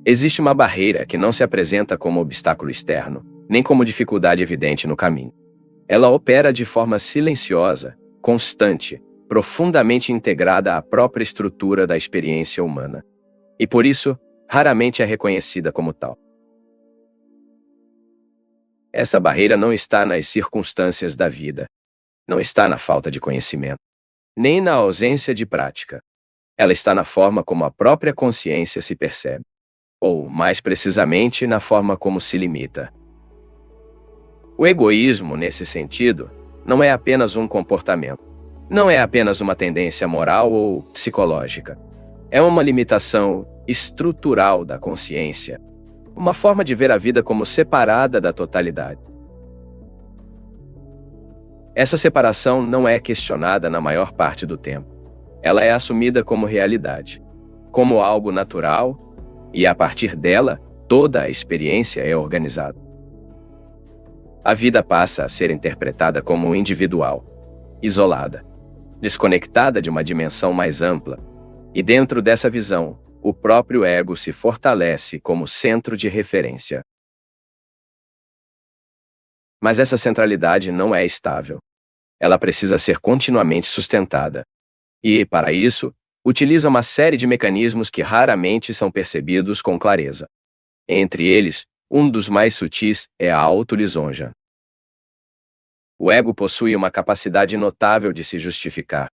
Existe uma barreira que não se apresenta como obstáculo externo, nem como dificuldade evidente no caminho. Ela opera de forma silenciosa, constante, profundamente integrada à própria estrutura da experiência humana. E por isso, raramente é reconhecida como tal. Essa barreira não está nas circunstâncias da vida, não está na falta de conhecimento, nem na ausência de prática. Ela está na forma como a própria consciência se percebe, ou, mais precisamente, na forma como se limita. O egoísmo, nesse sentido, não é apenas um comportamento. Não é apenas uma tendência moral ou psicológica. É uma limitação estrutural da consciência, uma forma de ver a vida como separada da totalidade. Essa separação não é questionada na maior parte do tempo. Ela é assumida como realidade, como algo natural, e a partir dela, toda a experiência é organizada. A vida passa a ser interpretada como individual, isolada, desconectada de uma dimensão mais ampla, e dentro dessa visão, o próprio ego se fortalece como centro de referência. Mas essa centralidade não é estável. Ela precisa ser continuamente sustentada. E, para isso, utiliza uma série de mecanismos que raramente são percebidos com clareza. Entre eles, um dos mais sutis é a autolisonja. O ego possui uma capacidade notável de se justificar,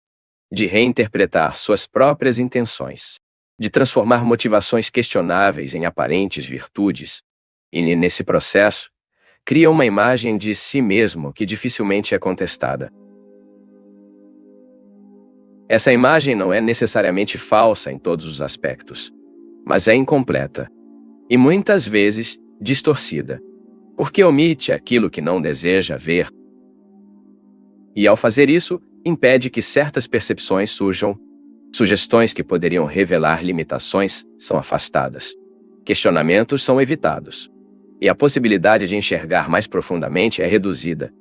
de reinterpretar suas próprias intenções, de transformar motivações questionáveis em aparentes virtudes, e, nesse processo, cria uma imagem de si mesmo que dificilmente é contestada. Essa imagem não é necessariamente falsa em todos os aspectos, mas é incompleta, e muitas vezes distorcida, porque omite aquilo que não deseja ver. E ao fazer isso, impede que certas percepções surjam, sugestões que poderiam revelar limitações são afastadas, questionamentos são evitados, e a possibilidade de enxergar mais profundamente é reduzida.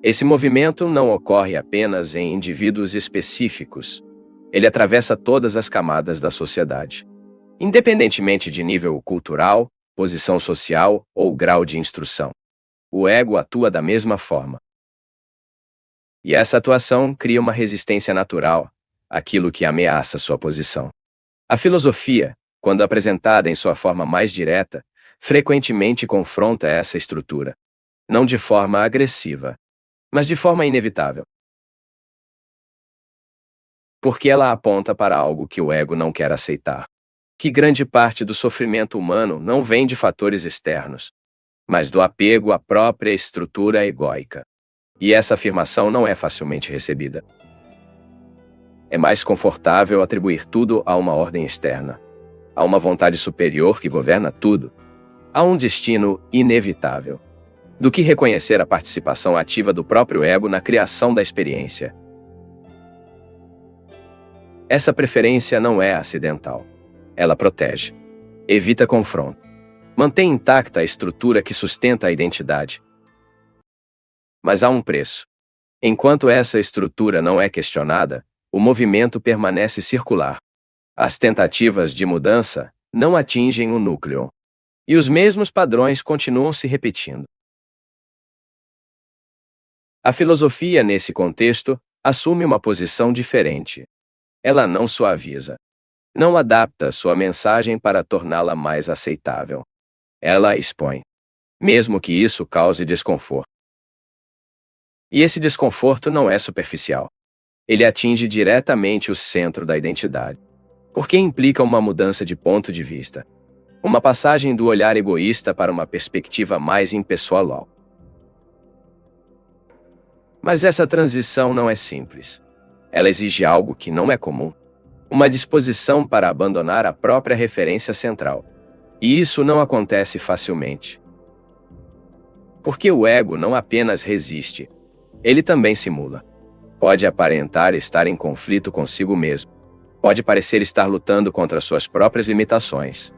Esse movimento não ocorre apenas em indivíduos específicos. Ele atravessa todas as camadas da sociedade, independentemente de nível cultural, posição social ou grau de instrução. O ego atua da mesma forma. E essa atuação cria uma resistência natural àquilo que ameaça sua posição. A filosofia, quando apresentada em sua forma mais direta, frequentemente confronta essa estrutura, não de forma agressiva, mas de forma inevitável. Porque ela aponta para algo que o ego não quer aceitar. Que grande parte do sofrimento humano não vem de fatores externos, mas do apego à própria estrutura egóica. E essa afirmação não é facilmente recebida. É mais confortável atribuir tudo a uma ordem externa, a uma vontade superior que governa tudo, a um destino inevitável, do que reconhecer a participação ativa do próprio ego na criação da experiência. Essa preferência não é acidental. Ela protege, evita confronto, mantém intacta a estrutura que sustenta a identidade. Mas há um preço. Enquanto essa estrutura não é questionada, o movimento permanece circular. As tentativas de mudança não atingem o núcleo. E os mesmos padrões continuam se repetindo. A filosofia, nesse contexto, assume uma posição diferente. Ela não suaviza. Não adapta sua mensagem para torná-la mais aceitável. Ela a expõe, mesmo que isso cause desconforto. E esse desconforto não é superficial. Ele atinge diretamente o centro da identidade, porque implica uma mudança de ponto de vista, uma passagem do olhar egoísta para uma perspectiva mais impessoal. Mas essa transição não é simples. Ela exige algo que não é comum, uma disposição para abandonar a própria referência central. E isso não acontece facilmente. Porque o ego não apenas resiste, ele também simula. Pode aparentar estar em conflito consigo mesmo. Pode parecer estar lutando contra suas próprias limitações.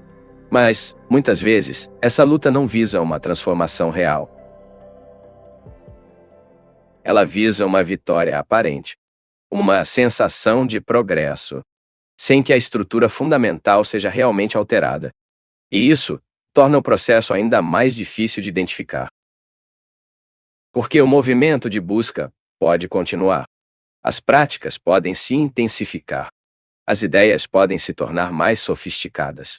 Mas, muitas vezes, essa luta não visa uma transformação real. Ela visa uma vitória aparente, uma sensação de progresso. sem que a estrutura fundamental seja realmente alterada. E isso torna o processo ainda mais difícil de identificar. Porque o movimento de busca pode continuar. As práticas podem se intensificar. As ideias podem se tornar mais sofisticadas.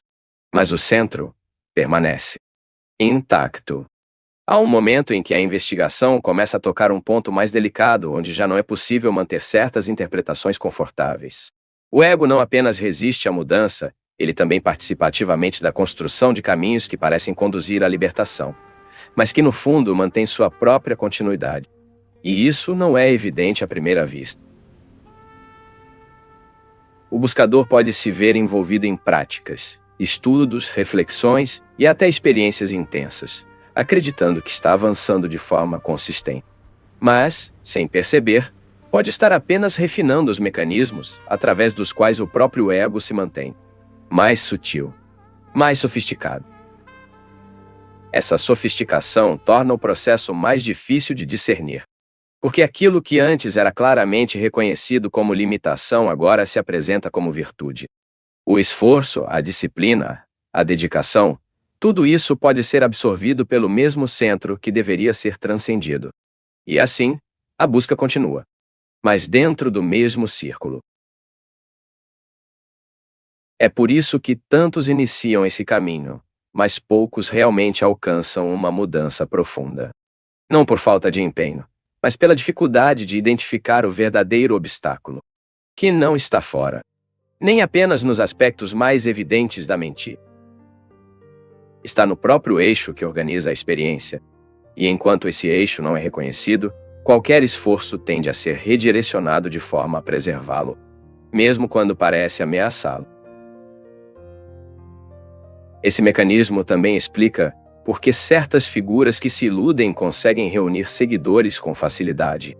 Mas o centro permanece intacto. Há um momento em que a investigação começa a tocar um ponto mais delicado, onde já não é possível manter certas interpretações confortáveis. O ego não apenas resiste à mudança, ele também participa ativamente da construção de caminhos que parecem conduzir à libertação, mas que no fundo mantém sua própria continuidade. E isso não é evidente à primeira vista. O buscador pode se ver envolvido em práticas, estudos, reflexões e até experiências intensas, acreditando que está avançando de forma consistente. Mas, sem perceber, pode estar apenas refinando os mecanismos através dos quais o próprio ego se mantém mais sutil, mais sofisticado. Essa sofisticação torna o processo mais difícil de discernir, porque aquilo que antes era claramente reconhecido como limitação agora se apresenta como virtude. O esforço, a disciplina, a dedicação, tudo isso pode ser absorvido pelo mesmo centro que deveria ser transcendido. E assim, a busca continua, mas dentro do mesmo círculo. É por isso que tantos iniciam esse caminho, mas poucos realmente alcançam uma mudança profunda. Não por falta de empenho, mas pela dificuldade de identificar o verdadeiro obstáculo, que não está fora, nem apenas nos aspectos mais evidentes da mente. Está no próprio eixo que organiza a experiência, e enquanto esse eixo não é reconhecido, qualquer esforço tende a ser redirecionado de forma a preservá-lo, mesmo quando parece ameaçá-lo. Esse mecanismo também explica por que certas figuras que se iludem conseguem reunir seguidores com facilidade.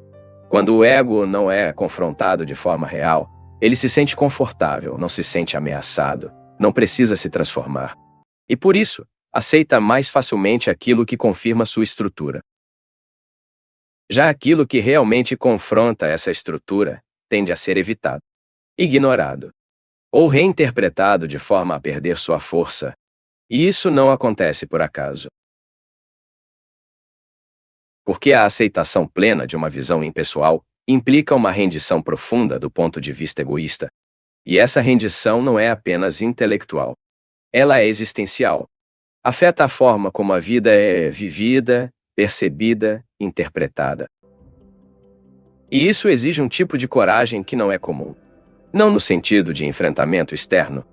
Quando o ego não é confrontado de forma real, ele se sente confortável, não se sente ameaçado, não precisa se transformar. E por isso, aceita mais facilmente aquilo que confirma sua estrutura. Já aquilo que realmente confronta essa estrutura tende a ser evitado, ignorado, ou reinterpretado de forma a perder sua força. E isso não acontece por acaso. Porque a aceitação plena de uma visão impessoal implica uma rendição profunda do ponto de vista egoísta. E essa rendição não é apenas intelectual. Ela é existencial. Afeta a forma como a vida é vivida, percebida, interpretada. E isso exige um tipo de coragem que não é comum. Não no sentido de enfrentamento externo,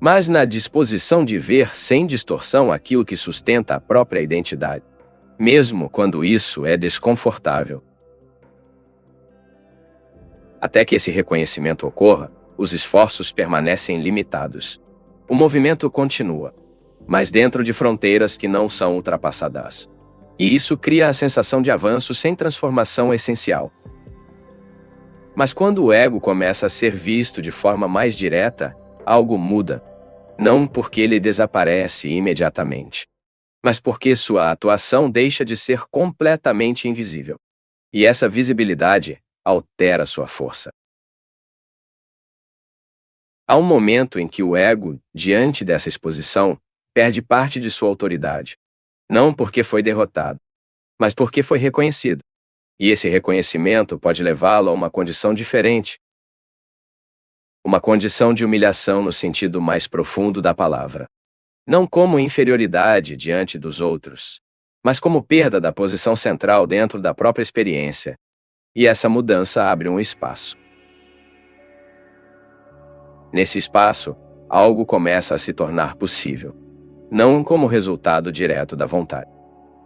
mas na disposição de ver sem distorção aquilo que sustenta a própria identidade, mesmo quando isso é desconfortável. Até que esse reconhecimento ocorra, os esforços permanecem limitados. O movimento continua, mas dentro de fronteiras que não são ultrapassadas. E isso cria a sensação de avanço sem transformação essencial. Mas quando o ego começa a ser visto de forma mais direta, algo muda. Não porque ele desaparece imediatamente, mas porque sua atuação deixa de ser completamente invisível. E essa visibilidade altera sua força. Há um momento em que o ego, diante dessa exposição, perde parte de sua autoridade. Não porque foi derrotado, mas porque foi reconhecido. E esse reconhecimento pode levá-lo a uma condição diferente. Uma condição de humilhação no sentido mais profundo da palavra. Não como inferioridade diante dos outros, mas como perda da posição central dentro da própria experiência. E essa mudança abre um espaço. Nesse espaço, algo começa a se tornar possível. Não como resultado direto da vontade,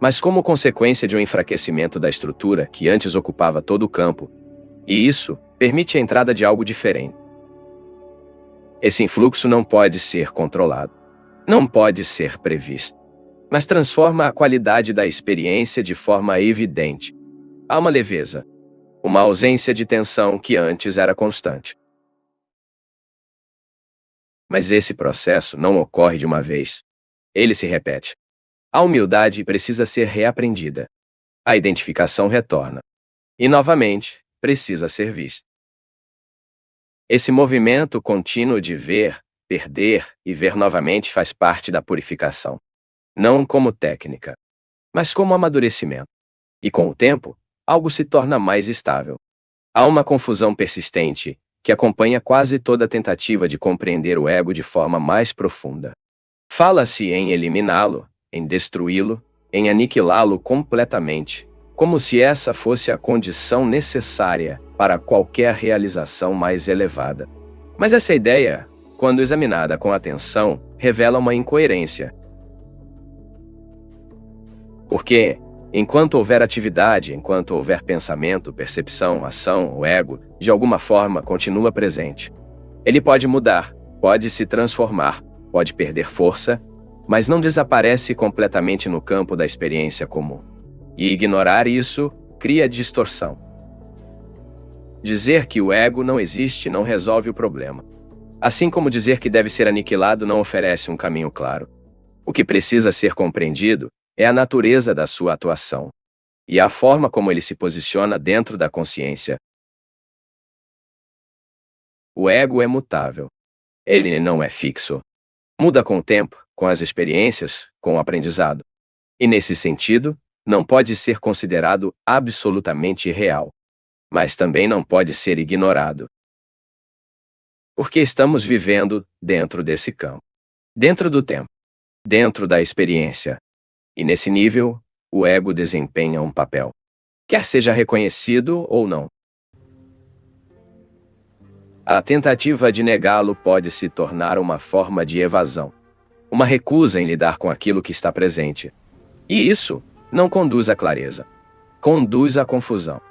mas como consequência de um enfraquecimento da estrutura que antes ocupava todo o campo. E isso permite a entrada de algo diferente. Esse influxo não pode ser controlado, não pode ser previsto, mas transforma a qualidade da experiência de forma evidente. Há uma leveza, uma ausência de tensão que antes era constante. Mas esse processo não ocorre de uma vez. Ele se repete. A humildade precisa ser reaprendida. A identificação retorna. E, novamente, precisa ser vista. Esse movimento contínuo de ver, perder e ver novamente faz parte da purificação. Não como técnica, mas como amadurecimento. E com o tempo, algo se torna mais estável. Há uma confusão persistente que acompanha quase toda tentativa de compreender o ego de forma mais profunda. Fala-se em eliminá-lo, em destruí-lo, em aniquilá-lo completamente, como se essa fosse a condição necessária para qualquer realização mais elevada. Mas essa ideia, quando examinada com atenção, revela uma incoerência. Porque, enquanto houver atividade, enquanto houver pensamento, percepção, ação, o ego, de alguma forma, continua presente. Ele pode mudar, pode se transformar, pode perder força, mas não desaparece completamente no campo da experiência comum. E ignorar isso cria distorção. Dizer que o ego não existe não resolve o problema. Assim como dizer que deve ser aniquilado não oferece um caminho claro. O que precisa ser compreendido é a natureza da sua atuação e a forma como ele se posiciona dentro da consciência. O ego é mutável. Ele não é fixo. Muda com o tempo, com as experiências, com o aprendizado. E nesse sentido, não pode ser considerado absolutamente real, mas também não pode ser ignorado. Porque estamos vivendo dentro desse campo, dentro do tempo, dentro da experiência. E nesse nível, o ego desempenha um papel, quer seja reconhecido ou não. A tentativa de negá-lo pode se tornar uma forma de evasão, uma recusa em lidar com aquilo que está presente. E isso não conduz à clareza, conduz à confusão.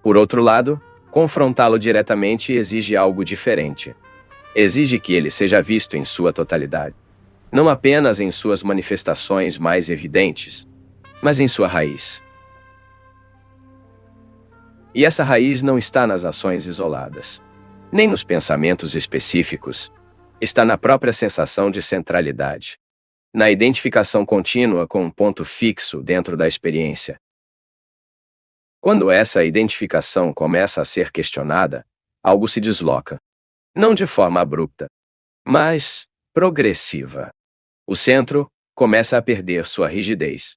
Por outro lado, confrontá-lo diretamente exige algo diferente. Exige que ele seja visto em sua totalidade, não apenas em suas manifestações mais evidentes, mas em sua raiz. E essa raiz não está nas ações isoladas, nem nos pensamentos específicos. Está na própria sensação de centralidade, na identificação contínua com um ponto fixo dentro da experiência. Quando essa identificação começa a ser questionada, algo se desloca. Não de forma abrupta, mas progressiva. O centro começa a perder sua rigidez.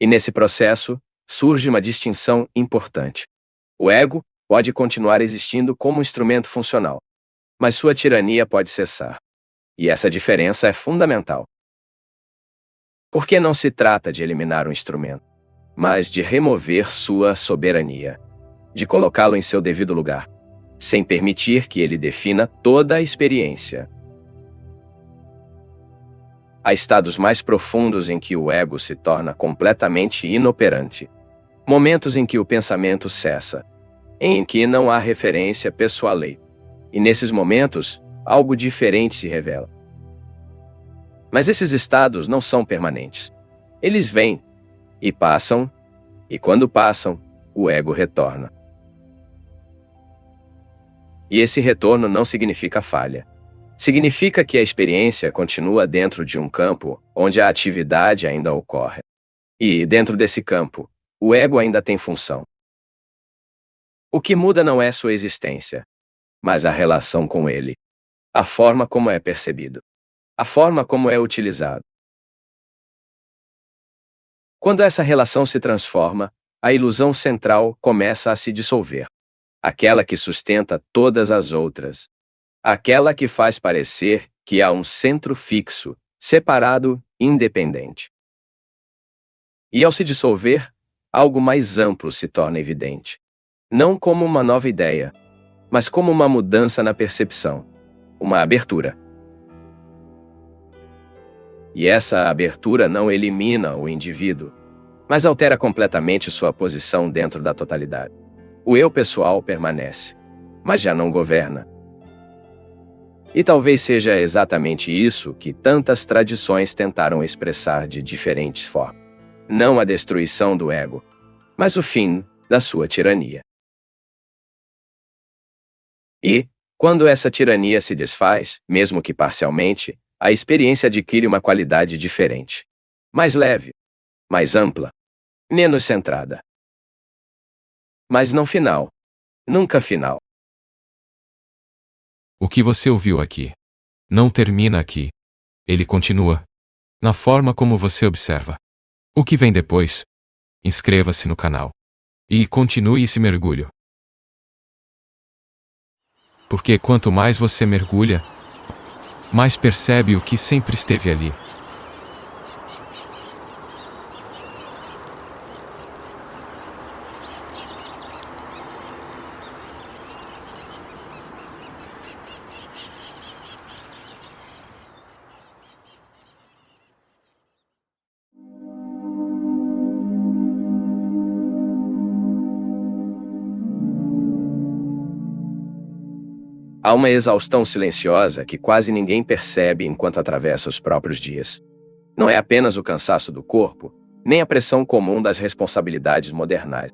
E nesse processo, surge uma distinção importante. O ego pode continuar existindo como instrumento funcional, mas sua tirania pode cessar. E essa diferença é fundamental. Porque não se trata de eliminar um instrumento, mas de remover sua soberania, de colocá-lo em seu devido lugar, sem permitir que ele defina toda a experiência. Há estados mais profundos em que o ego se torna completamente inoperante. Momentos em que o pensamento cessa, em que não há referência pessoal. E nesses momentos, algo diferente se revela. Mas esses estados não são permanentes. Eles vêm e passam, e quando passam, o ego retorna. E esse retorno não significa falha. Significa que a experiência continua dentro de um campo onde a atividade ainda ocorre. E, dentro desse campo, o ego ainda tem função. O que muda não é sua existência, mas a relação com ele, a forma como é percebido, a forma como é utilizado. Quando essa relação se transforma, a ilusão central começa a se dissolver, aquela que sustenta todas as outras, aquela que faz parecer que há um centro fixo, separado, independente. E ao se dissolver, algo mais amplo se torna evidente. Não como uma nova ideia, mas como uma mudança na percepção, uma abertura. E essa abertura não elimina o indivíduo, mas altera completamente sua posição dentro da totalidade. O eu pessoal permanece, mas já não governa. E talvez seja exatamente isso que tantas tradições tentaram expressar de diferentes formas. Não a destruição do ego, mas o fim da sua tirania. E, quando essa tirania se desfaz, mesmo que parcialmente, a experiência adquire uma qualidade diferente. Mais leve, mais ampla, menos centrada. Mas não final. nunca final. O que você ouviu aqui não termina aqui. Ele continua na forma como você observa. O que vem depois? Inscreva-se no canal e continue esse mergulho. Porque quanto mais você mergulha, mais percebe o que sempre esteve ali. Há uma exaustão silenciosa que quase ninguém percebe enquanto atravessa os próprios dias. Não é apenas o cansaço do corpo, nem a pressão comum das responsabilidades modernas.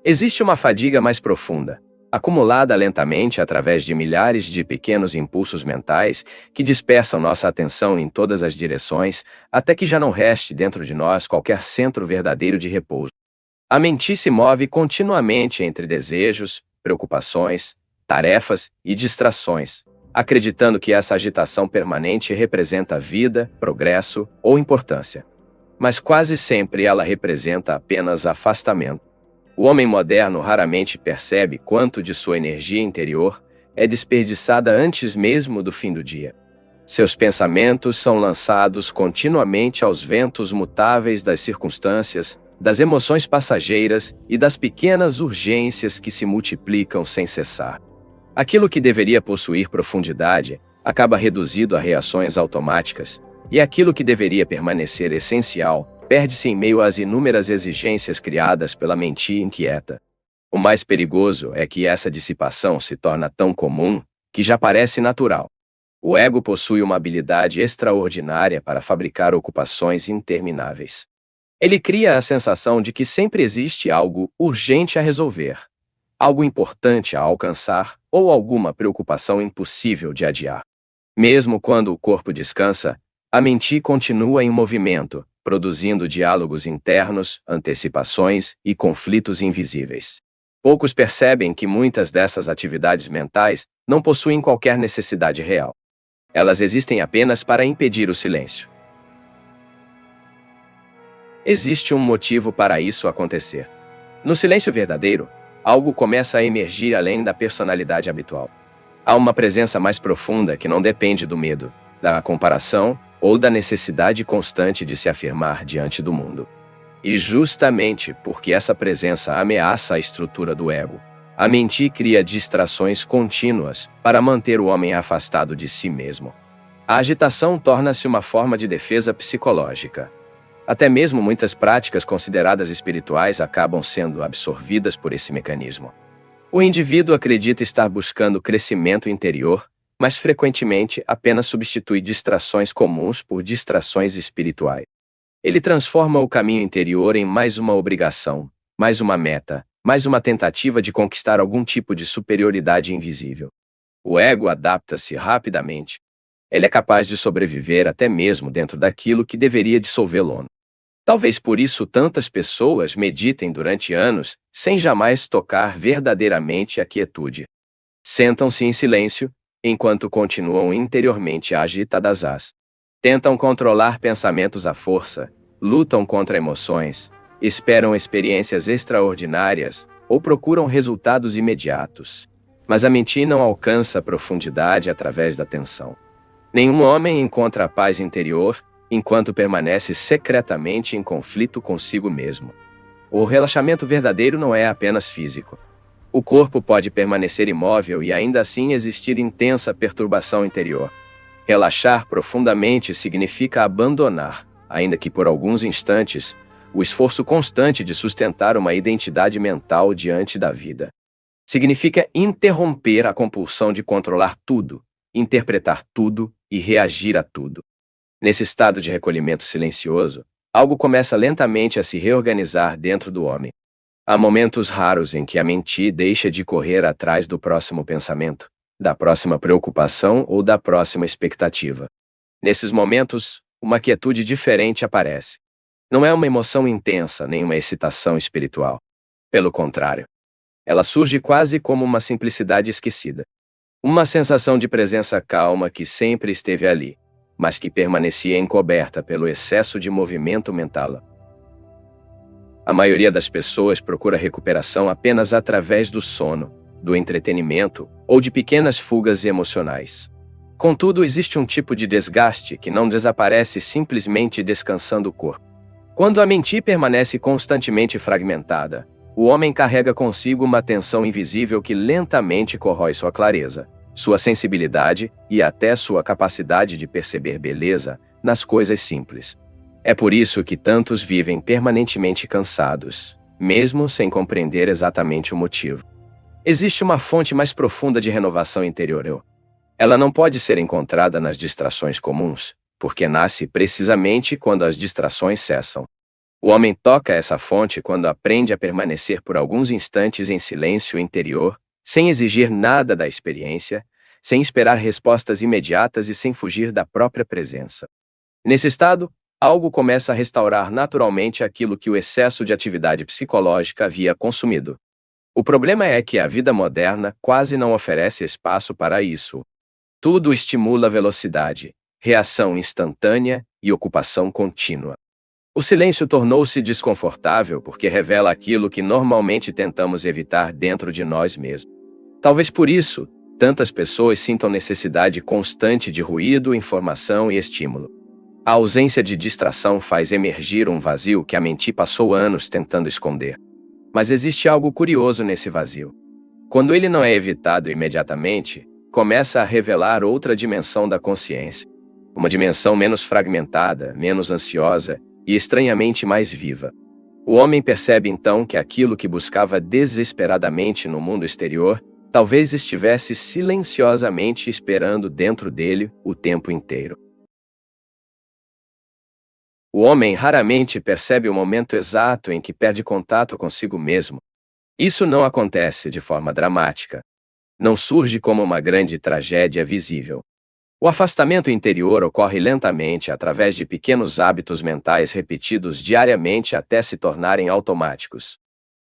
Existe uma fadiga mais profunda, acumulada lentamente através de milhares de pequenos impulsos mentais que dispersam nossa atenção em todas as direções, até que já não reste dentro de nós qualquer centro verdadeiro de repouso. A mente se move continuamente entre desejos, preocupações, tarefas e distrações, acreditando que essa agitação permanente representa vida, progresso ou importância. Mas quase sempre ela representa apenas afastamento. O homem moderno raramente percebe quanto de sua energia interior é desperdiçada antes mesmo do fim do dia. Seus pensamentos são lançados continuamente aos ventos mutáveis das circunstâncias, das emoções passageiras e das pequenas urgências que se multiplicam sem cessar. Aquilo que deveria possuir profundidade acaba reduzido a reações automáticas, e aquilo que deveria permanecer essencial perde-se em meio às inúmeras exigências criadas pela mente inquieta. O mais perigoso é que essa dissipação se torna tão comum que já parece natural. O ego possui uma habilidade extraordinária para fabricar ocupações intermináveis. Ele cria a sensação de que sempre existe algo urgente a resolver, algo importante a alcançar ou alguma preocupação impossível de adiar. Mesmo quando o corpo descansa, a mente continua em movimento, produzindo diálogos internos, antecipações e conflitos invisíveis. Poucos percebem que muitas dessas atividades mentais não possuem qualquer necessidade real. Elas existem apenas para impedir o silêncio. Existe um motivo para isso acontecer. No silêncio verdadeiro, algo começa a emergir além da personalidade habitual. Há uma presença mais profunda que não depende do medo, da comparação ou da necessidade constante de se afirmar diante do mundo. E justamente porque essa presença ameaça a estrutura do ego, a mente cria distrações contínuas para manter o homem afastado de si mesmo. A agitação torna-se uma forma de defesa psicológica. Até mesmo muitas práticas consideradas espirituais acabam sendo absorvidas por esse mecanismo. O indivíduo acredita estar buscando crescimento interior, mas frequentemente apenas substitui distrações comuns por distrações espirituais. Ele transforma o caminho interior em mais uma obrigação, mais uma meta, mais uma tentativa de conquistar algum tipo de superioridade invisível. O ego adapta-se rapidamente. Ele é capaz de sobreviver até mesmo dentro daquilo que deveria dissolvê-lo. Talvez por isso tantas pessoas meditem durante anos, sem jamais tocar verdadeiramente a quietude. Sentam-se em silêncio, enquanto continuam interiormente agitadas. Tentam controlar pensamentos à força, lutam contra emoções, esperam experiências extraordinárias ou procuram resultados imediatos. Mas a mente não alcança profundidade através da tensão. Nenhum homem encontra a paz interior enquanto permanece secretamente em conflito consigo mesmo. O relaxamento verdadeiro não é apenas físico. O corpo pode permanecer imóvel e ainda assim existir intensa perturbação interior. Relaxar profundamente significa abandonar, ainda que por alguns instantes, o esforço constante de sustentar uma identidade mental diante da vida. Significa interromper a compulsão de controlar tudo, interpretar tudo e reagir a tudo. Nesse estado de recolhimento silencioso, algo começa lentamente a se reorganizar dentro do homem. Há momentos raros em que a mente deixa de correr atrás do próximo pensamento, da próxima preocupação ou da próxima expectativa. Nesses momentos, uma quietude diferente aparece. Não é uma emoção intensa nem uma excitação espiritual. Pelo contrário, Ela surge quase como uma simplicidade esquecida. Uma sensação de presença calma que sempre esteve ali, mas que permanecia encoberta pelo excesso de movimento mental. A maioria das pessoas procura recuperação apenas através do sono, do entretenimento ou de pequenas fugas emocionais. Contudo, existe um tipo de desgaste que não desaparece simplesmente descansando o corpo. Quando a mente permanece constantemente fragmentada, o homem carrega consigo uma tensão invisível que lentamente corrói sua clareza, sua sensibilidade e até sua capacidade de perceber beleza nas coisas simples. É por isso que tantos vivem permanentemente cansados, mesmo sem compreender exatamente o motivo. Existe uma fonte mais profunda de renovação interior. Ela não pode ser encontrada nas distrações comuns, porque nasce precisamente quando as distrações cessam. O homem toca essa fonte quando aprende a permanecer por alguns instantes em silêncio interior, sem exigir nada da experiência, sem esperar respostas imediatas e sem fugir da própria presença. Nesse estado, algo começa a restaurar naturalmente aquilo que o excesso de atividade psicológica havia consumido. O problema é que a vida moderna quase não oferece espaço para isso. Tudo estimula velocidade, reação instantânea e ocupação contínua. O silêncio tornou-se desconfortável porque revela aquilo que normalmente tentamos evitar dentro de nós mesmos. Talvez por isso, tantas pessoas sintam necessidade constante de ruído, informação e estímulo. A ausência de distração faz emergir um vazio que a mente passou anos tentando esconder. Mas existe algo curioso nesse vazio. Quando ele não é evitado imediatamente, começa a revelar outra dimensão da consciência. Uma dimensão menos fragmentada, menos ansiosa e estranhamente mais viva. O homem percebe então que aquilo que buscava desesperadamente no mundo exterior talvez estivesse silenciosamente esperando dentro dele o tempo inteiro. O homem raramente percebe o momento exato em que perde contato consigo mesmo. Isso não acontece de forma dramática. Não surge como uma grande tragédia visível. O afastamento interior ocorre lentamente através de pequenos hábitos mentais repetidos diariamente até se tornarem automáticos.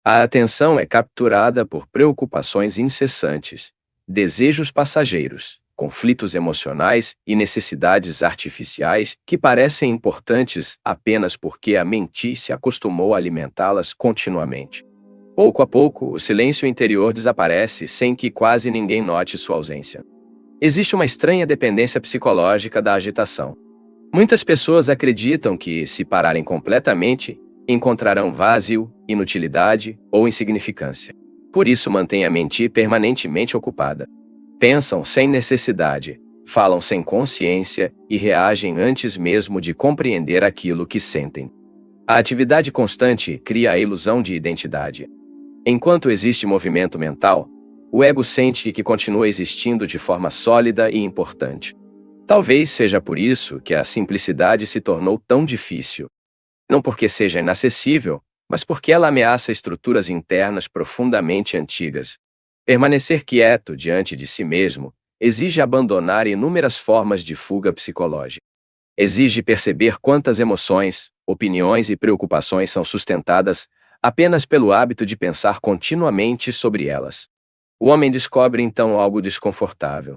A atenção é capturada por preocupações incessantes, desejos passageiros, conflitos emocionais e necessidades artificiais que parecem importantes apenas porque a mente se acostumou a alimentá-las continuamente. Pouco a pouco, o silêncio interior desaparece sem que quase ninguém note sua ausência. Existe uma estranha dependência psicológica da agitação. Muitas pessoas acreditam que, se pararem completamente, encontrarão vazio, inutilidade ou insignificância. Por isso mantêm a mente permanentemente ocupada. Pensam sem necessidade, falam sem consciência e reagem antes mesmo de compreender aquilo que sentem. A atividade constante cria a ilusão de identidade. Enquanto existe movimento mental, o ego sente que continua existindo de forma sólida e importante. Talvez seja por isso que a simplicidade se tornou tão difícil. Não porque seja inacessível, mas porque ela ameaça estruturas internas profundamente antigas. Permanecer quieto diante de si mesmo exige abandonar inúmeras formas de fuga psicológica. Exige perceber quantas emoções, opiniões e preocupações são sustentadas apenas pelo hábito de pensar continuamente sobre elas. O homem descobre então algo desconfortável.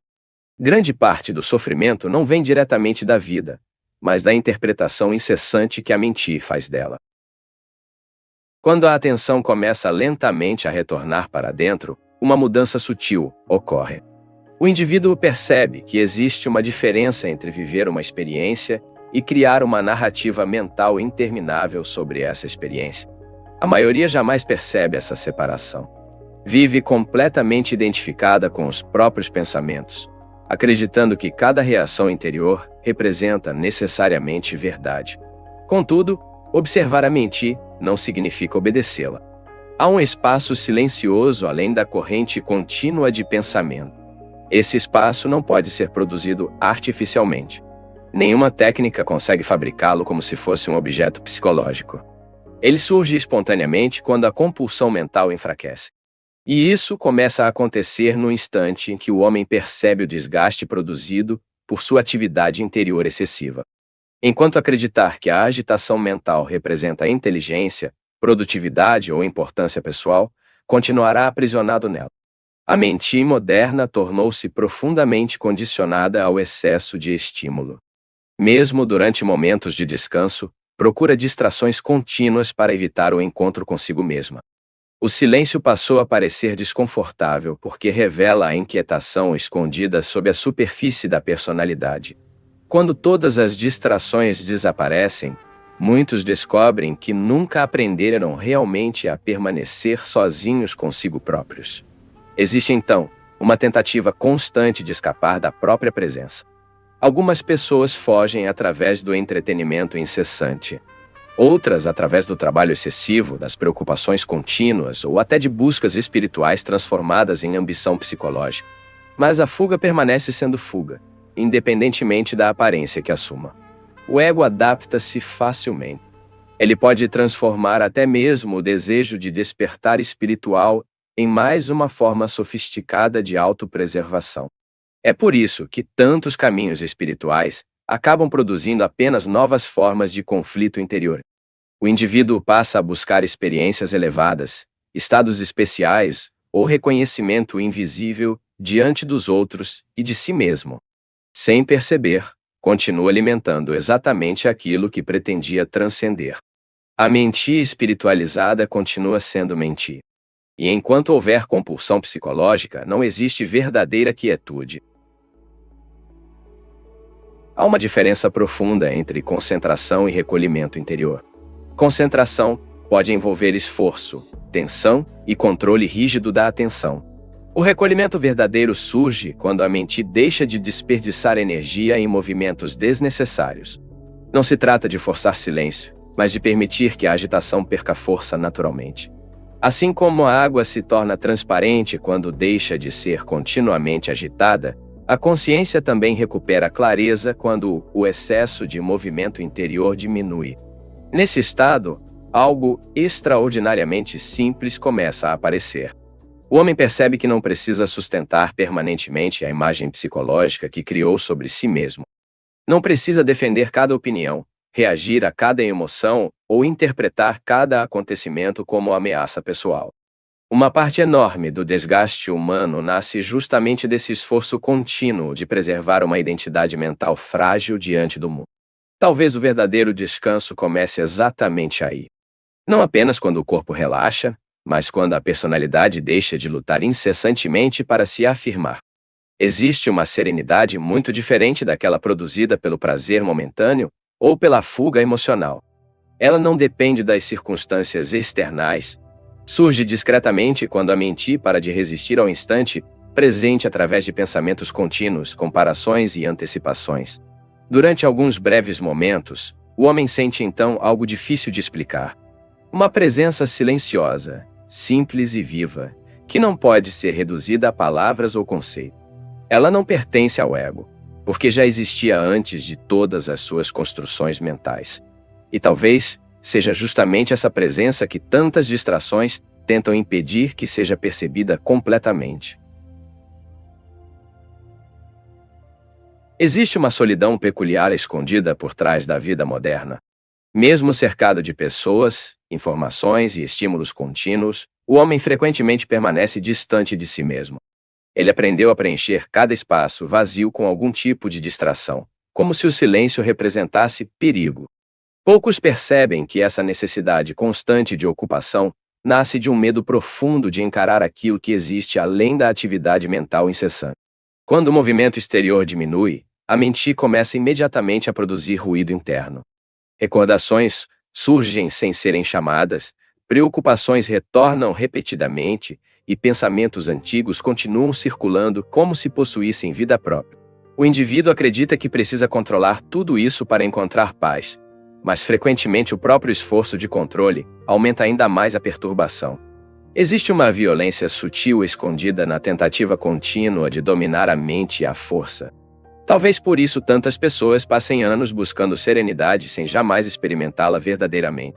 Grande parte do sofrimento não vem diretamente da vida, mas da interpretação incessante que a mente faz dela. Quando a atenção começa lentamente a retornar para dentro, uma mudança sutil ocorre. O indivíduo percebe que existe uma diferença entre viver uma experiência e criar uma narrativa mental interminável sobre essa experiência. A maioria jamais percebe essa separação. Vive completamente identificada com os próprios pensamentos, acreditando que cada reação interior representa necessariamente verdade. Contudo, observar a mente não significa obedecê-la. Há um espaço silencioso além da corrente contínua de pensamento. Esse espaço não pode ser produzido artificialmente. Nenhuma técnica consegue fabricá-lo como se fosse um objeto psicológico. Ele surge espontaneamente quando a compulsão mental enfraquece. E isso começa a acontecer no instante em que o homem percebe o desgaste produzido por sua atividade interior excessiva. Enquanto acreditar que a agitação mental representa inteligência, produtividade ou importância pessoal, continuará aprisionado nela. A mente moderna tornou-se profundamente condicionada ao excesso de estímulo. Mesmo durante momentos de descanso, procura distrações contínuas para evitar o encontro consigo mesma. O silêncio passou a parecer desconfortável porque revela a inquietação escondida sob a superfície da personalidade. Quando todas as distrações desaparecem, muitos descobrem que nunca aprenderam realmente a permanecer sozinhos consigo próprios. Existe então uma tentativa constante de escapar da própria presença. Algumas pessoas fogem através do entretenimento incessante. Outras através do trabalho excessivo, das preocupações contínuas ou até de buscas espirituais transformadas em ambição psicológica. Mas a fuga permanece sendo fuga, independentemente da aparência que assuma. O ego adapta-se facilmente. Ele pode transformar até mesmo o desejo de despertar espiritual em mais uma forma sofisticada de autopreservação. É por isso que tantos caminhos espirituais acabam produzindo apenas novas formas de conflito interior. O indivíduo passa a buscar experiências elevadas, estados especiais ou reconhecimento invisível diante dos outros e de si mesmo. Sem perceber, continua alimentando exatamente aquilo que pretendia transcender. A mente espiritualizada continua sendo mente. E enquanto houver compulsão psicológica, não existe verdadeira quietude. Há uma diferença profunda entre concentração e recolhimento interior. Concentração pode envolver esforço, tensão e controle rígido da atenção. O recolhimento verdadeiro surge quando a mente deixa de desperdiçar energia em movimentos desnecessários. Não se trata de forçar silêncio, mas de permitir que a agitação perca força naturalmente. Assim como a água se torna transparente quando deixa de ser continuamente agitada, a consciência também recupera clareza quando o excesso de movimento interior diminui. Nesse estado, algo extraordinariamente simples começa a aparecer. O homem percebe que não precisa sustentar permanentemente a imagem psicológica que criou sobre si mesmo. Não precisa defender cada opinião, reagir a cada emoção ou interpretar cada acontecimento como ameaça pessoal. Uma parte enorme do desgaste humano nasce justamente desse esforço contínuo de preservar uma identidade mental frágil diante do mundo. Talvez o verdadeiro descanso comece exatamente aí. Não apenas quando o corpo relaxa, mas quando a personalidade deixa de lutar incessantemente para se afirmar. Existe uma serenidade muito diferente daquela produzida pelo prazer momentâneo ou pela fuga emocional. Ela não depende das circunstâncias externais. Surge discretamente quando a mente para de resistir ao instante presente através de pensamentos contínuos, comparações e antecipações. Durante alguns breves momentos, o homem sente então algo difícil de explicar. Uma presença silenciosa, simples e viva, que não pode ser reduzida a palavras ou conceitos. Ela não pertence ao ego, porque já existia antes de todas as suas construções mentais. E talvez seja justamente essa presença que tantas distrações tentam impedir que seja percebida completamente. Existe uma solidão peculiar escondida por trás da vida moderna. Mesmo cercado de pessoas, informações e estímulos contínuos, o homem frequentemente permanece distante de si mesmo. Ele aprendeu a preencher cada espaço vazio com algum tipo de distração, como se o silêncio representasse perigo. Poucos percebem que essa necessidade constante de ocupação nasce de um medo profundo de encarar aquilo que existe além da atividade mental incessante. Quando o movimento exterior diminui, a mente começa imediatamente a produzir ruído interno. Recordações surgem sem serem chamadas, preocupações retornam repetidamente e pensamentos antigos continuam circulando como se possuíssem vida própria. O indivíduo acredita que precisa controlar tudo isso para encontrar paz, mas frequentemente o próprio esforço de controle aumenta ainda mais a perturbação. Existe uma violência sutil escondida na tentativa contínua de dominar a mente à força. Talvez por isso tantas pessoas passem anos buscando serenidade sem jamais experimentá-la verdadeiramente.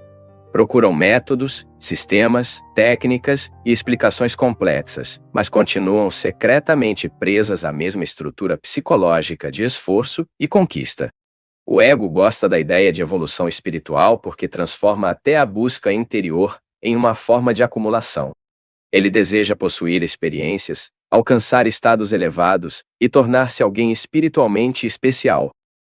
Procuram métodos, sistemas, técnicas e explicações complexas, mas continuam secretamente presas à mesma estrutura psicológica de esforço e conquista. O ego gosta da ideia de evolução espiritual porque transforma até a busca interior em uma forma de acumulação. Ele deseja possuir experiências, alcançar estados elevados e tornar-se alguém espiritualmente especial.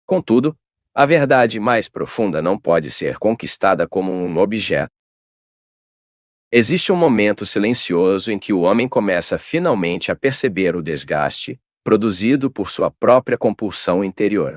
Contudo, a verdade mais profunda não pode ser conquistada como um objeto. Existe um momento silencioso em que o homem começa finalmente a perceber o desgaste produzido por sua própria compulsão interior.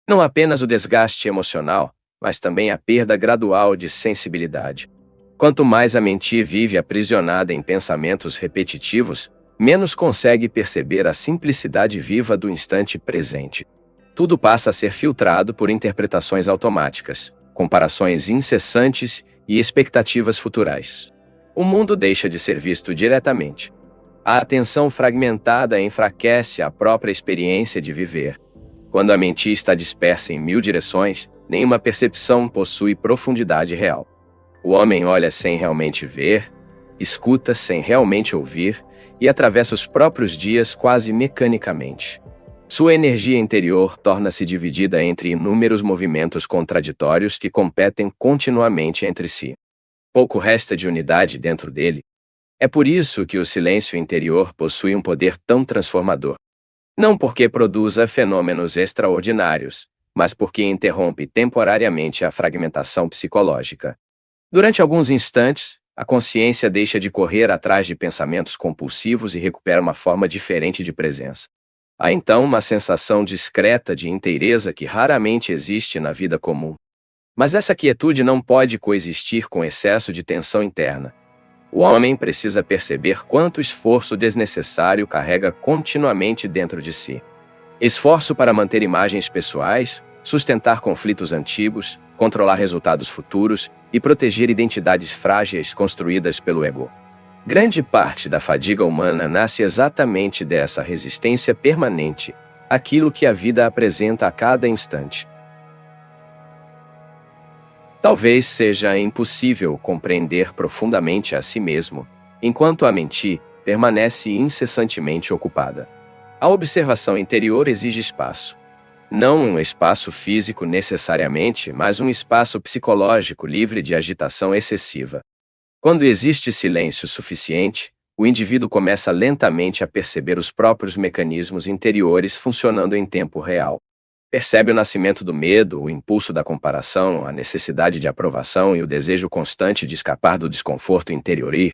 Não apenas o desgaste emocional, mas também a perda gradual de sensibilidade. Quanto mais a mente vive aprisionada em pensamentos repetitivos, menos consegue perceber a simplicidade viva do instante presente. Tudo passa a ser filtrado por interpretações automáticas, comparações incessantes e expectativas futurais. O mundo deixa de ser visto diretamente. A atenção fragmentada enfraquece a própria experiência de viver. Quando a mente está dispersa em mil direções, nenhuma percepção possui profundidade real. O homem olha sem realmente ver, escuta sem realmente ouvir e atravessa os próprios dias quase mecanicamente. Sua energia interior torna-se dividida entre inúmeros movimentos contraditórios que competem continuamente entre si. Pouco resta de unidade dentro dele. É por isso que o silêncio interior possui um poder tão transformador. Não porque produza fenômenos extraordinários, mas porque interrompe temporariamente a fragmentação psicológica. Durante alguns instantes, a consciência deixa de correr atrás de pensamentos compulsivos e recupera uma forma diferente de presença. Há então uma sensação discreta de inteireza que raramente existe na vida comum. Mas essa quietude não pode coexistir com excesso de tensão interna. O homem precisa perceber quanto esforço desnecessário carrega continuamente dentro de si. Esforço para manter imagens pessoais, sustentar conflitos antigos, controlar resultados futuros e proteger identidades frágeis construídas pelo ego. Grande parte da fadiga humana nasce exatamente dessa resistência permanente, àquilo que a vida apresenta a cada instante. Talvez seja impossível compreender profundamente a si mesmo, enquanto a mente permanece incessantemente ocupada. A observação interior exige espaço. Não um espaço físico necessariamente, mas um espaço psicológico livre de agitação excessiva. Quando existe silêncio suficiente, o indivíduo começa lentamente a perceber os próprios mecanismos interiores funcionando em tempo real. Percebe o nascimento do medo, o impulso da comparação, a necessidade de aprovação e o desejo constante de escapar do desconforto interior e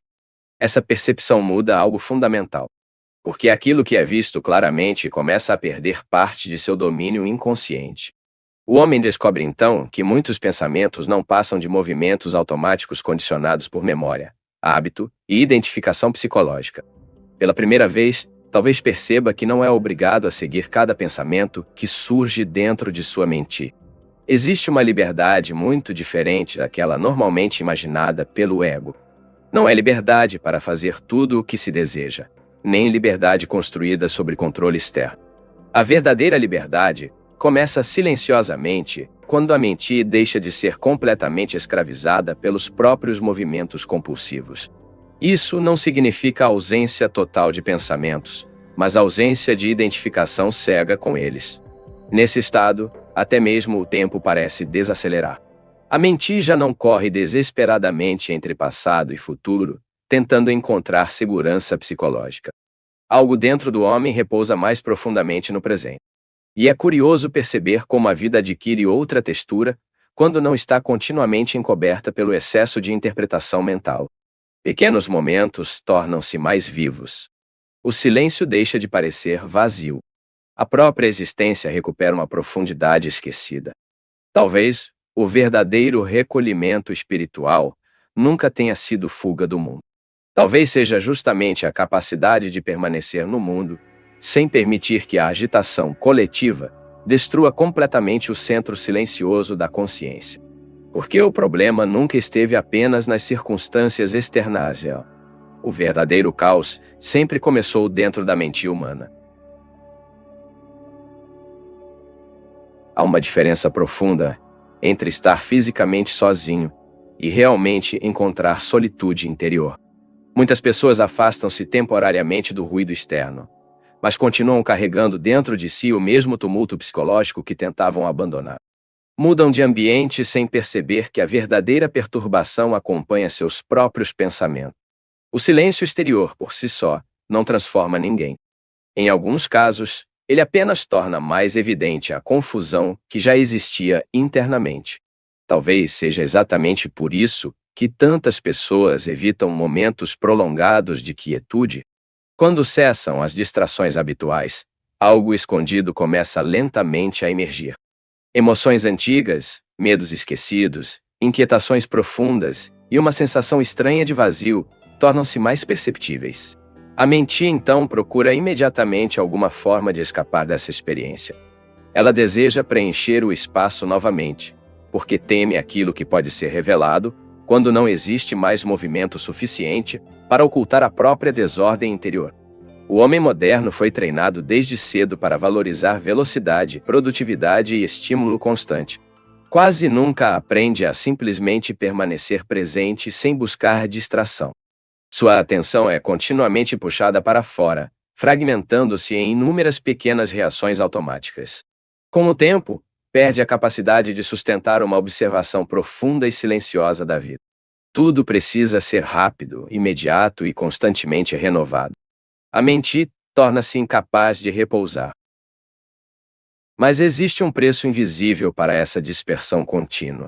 essa percepção muda algo fundamental. Porque aquilo que é visto claramente começa a perder parte de seu domínio inconsciente. O homem descobre então que muitos pensamentos não passam de movimentos automáticos condicionados por memória, hábito e identificação psicológica. Pela primeira vez, talvez perceba que não é obrigado a seguir cada pensamento que surge dentro de sua mente. Existe uma liberdade muito diferente daquela normalmente imaginada pelo ego. Não é liberdade para fazer tudo o que se deseja, nem liberdade construída sobre controle externo. A verdadeira liberdade começa silenciosamente quando a mente deixa de ser completamente escravizada pelos próprios movimentos compulsivos. Isso não significa ausência total de pensamentos, mas ausência de identificação cega com eles. Nesse estado, até mesmo o tempo parece desacelerar. A mente já não corre desesperadamente entre passado e futuro, tentando encontrar segurança psicológica. Algo dentro do homem repousa mais profundamente no presente. E é curioso perceber como a vida adquire outra textura quando não está continuamente encoberta pelo excesso de interpretação mental. Pequenos momentos tornam-se mais vivos. O silêncio deixa de parecer vazio. A própria existência recupera uma profundidade esquecida. Talvez o verdadeiro recolhimento espiritual nunca tenha sido fuga do mundo. Talvez seja justamente a capacidade de permanecer no mundo, sem permitir que a agitação coletiva destrua completamente o centro silencioso da consciência. Porque o problema nunca esteve apenas nas circunstâncias externas. O verdadeiro caos sempre começou dentro da mente humana. Há uma diferença profunda entre estar fisicamente sozinho e realmente encontrar solitude interior. Muitas pessoas afastam-se temporariamente do ruído externo, mas continuam carregando dentro de si o mesmo tumulto psicológico que tentavam abandonar. Mudam de ambiente sem perceber que a verdadeira perturbação acompanha seus próprios pensamentos. O silêncio exterior, por si só, não transforma ninguém. Em alguns casos, ele apenas torna mais evidente a confusão que já existia internamente. Talvez seja exatamente por isso que tantas pessoas evitam momentos prolongados de quietude. Quando cessam as distrações habituais, algo escondido começa lentamente a emergir. Emoções antigas, medos esquecidos, inquietações profundas e uma sensação estranha de vazio tornam-se mais perceptíveis. A mente então procura imediatamente alguma forma de escapar dessa experiência. Ela deseja preencher o espaço novamente, porque teme aquilo que pode ser revelado quando não existe mais movimento suficiente para ocultar a própria desordem interior. O homem moderno foi treinado desde cedo para valorizar velocidade, produtividade e estímulo constante. Quase nunca aprende a simplesmente permanecer presente sem buscar distração. Sua atenção é continuamente puxada para fora, fragmentando-se em inúmeras pequenas reações automáticas. Com o tempo, perde a capacidade de sustentar uma observação profunda e silenciosa da vida. Tudo precisa ser rápido, imediato e constantemente renovado. A mente torna-se incapaz de repousar. Mas existe um preço invisível para essa dispersão contínua.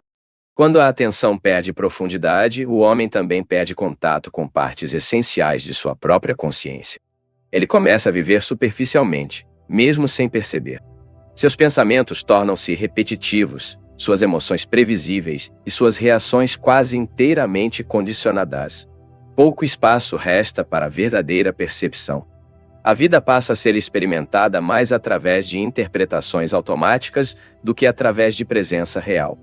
Quando a atenção perde profundidade, o homem também perde contato com partes essenciais de sua própria consciência. Ele começa a viver superficialmente, mesmo sem perceber. Seus pensamentos tornam-se repetitivos, suas emoções previsíveis e suas reações quase inteiramente condicionadas. Pouco espaço resta para a verdadeira percepção. A vida passa a ser experimentada mais através de interpretações automáticas do que através de presença real.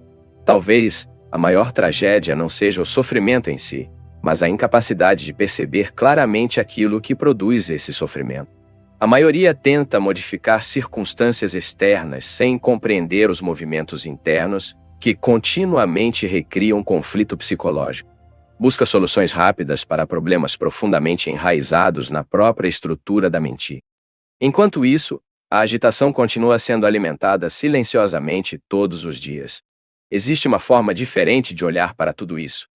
Talvez a maior tragédia não seja o sofrimento em si, mas a incapacidade de perceber claramente aquilo que produz esse sofrimento. A maioria tenta modificar circunstâncias externas sem compreender os movimentos internos que continuamente recriam conflito psicológico. Busca soluções rápidas para problemas profundamente enraizados na própria estrutura da mente. Enquanto isso, a agitação continua sendo alimentada silenciosamente todos os dias. Existe uma forma diferente de olhar para tudo isso.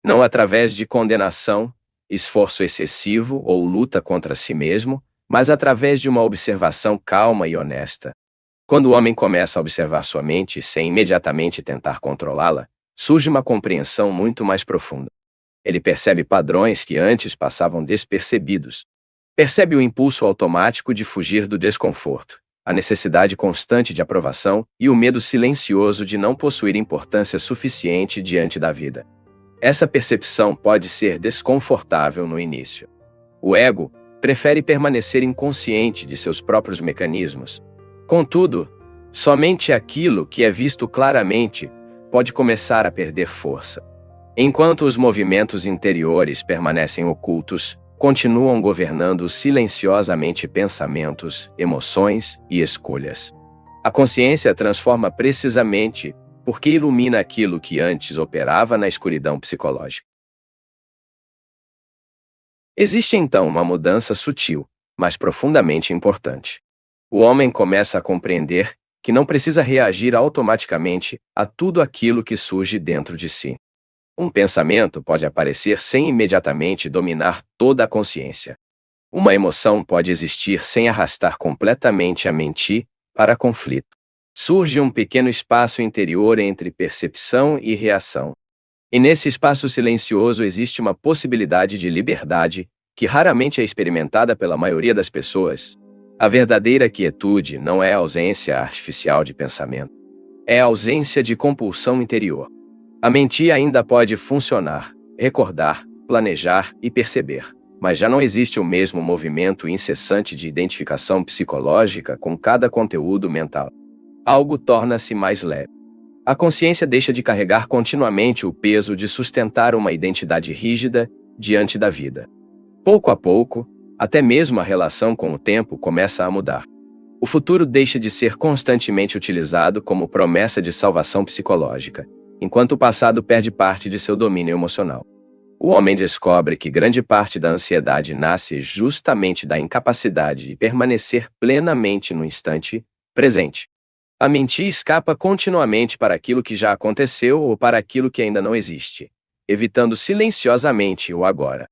Não através de condenação, esforço excessivo ou luta contra si mesmo, mas através de uma observação calma e honesta. Quando o homem começa a observar sua mente sem imediatamente tentar controlá-la, surge uma compreensão muito mais profunda. Ele percebe padrões que antes passavam despercebidos. Percebe o impulso automático de fugir do desconforto, a necessidade constante de aprovação e o medo silencioso de não possuir importância suficiente diante da vida. Essa percepção pode ser desconfortável no início. O ego prefere permanecer inconsciente de seus próprios mecanismos. Contudo, somente aquilo que é visto claramente pode começar a perder força. Enquanto os movimentos interiores permanecem ocultos, continuam governando silenciosamente pensamentos, emoções e escolhas. A consciência transforma precisamente porque ilumina aquilo que antes operava na escuridão psicológica. Existe então uma mudança sutil, mas profundamente importante. O homem começa a compreender que não precisa reagir automaticamente a tudo aquilo que surge dentro de si. Um pensamento pode aparecer sem imediatamente dominar toda a consciência. Uma emoção pode existir sem arrastar completamente a mente para conflito. Surge um pequeno espaço interior entre percepção e reação. E nesse espaço silencioso existe uma possibilidade de liberdade que raramente é experimentada pela maioria das pessoas. A verdadeira quietude não é a ausência artificial de pensamento. É a ausência de compulsão interior. A mente ainda pode funcionar, recordar, planejar e perceber, mas já não existe o mesmo movimento incessante de identificação psicológica com cada conteúdo mental. Algo torna-se mais leve. A consciência deixa de carregar continuamente o peso de sustentar uma identidade rígida diante da vida. Pouco a pouco, até mesmo a relação com o tempo começa a mudar. O futuro deixa de ser constantemente utilizado como promessa de salvação psicológica, enquanto o passado perde parte de seu domínio emocional. O homem descobre que grande parte da ansiedade nasce justamente da incapacidade de permanecer plenamente no instante presente. A mente escapa continuamente para aquilo que já aconteceu ou para aquilo que ainda não existe, evitando silenciosamente o agora.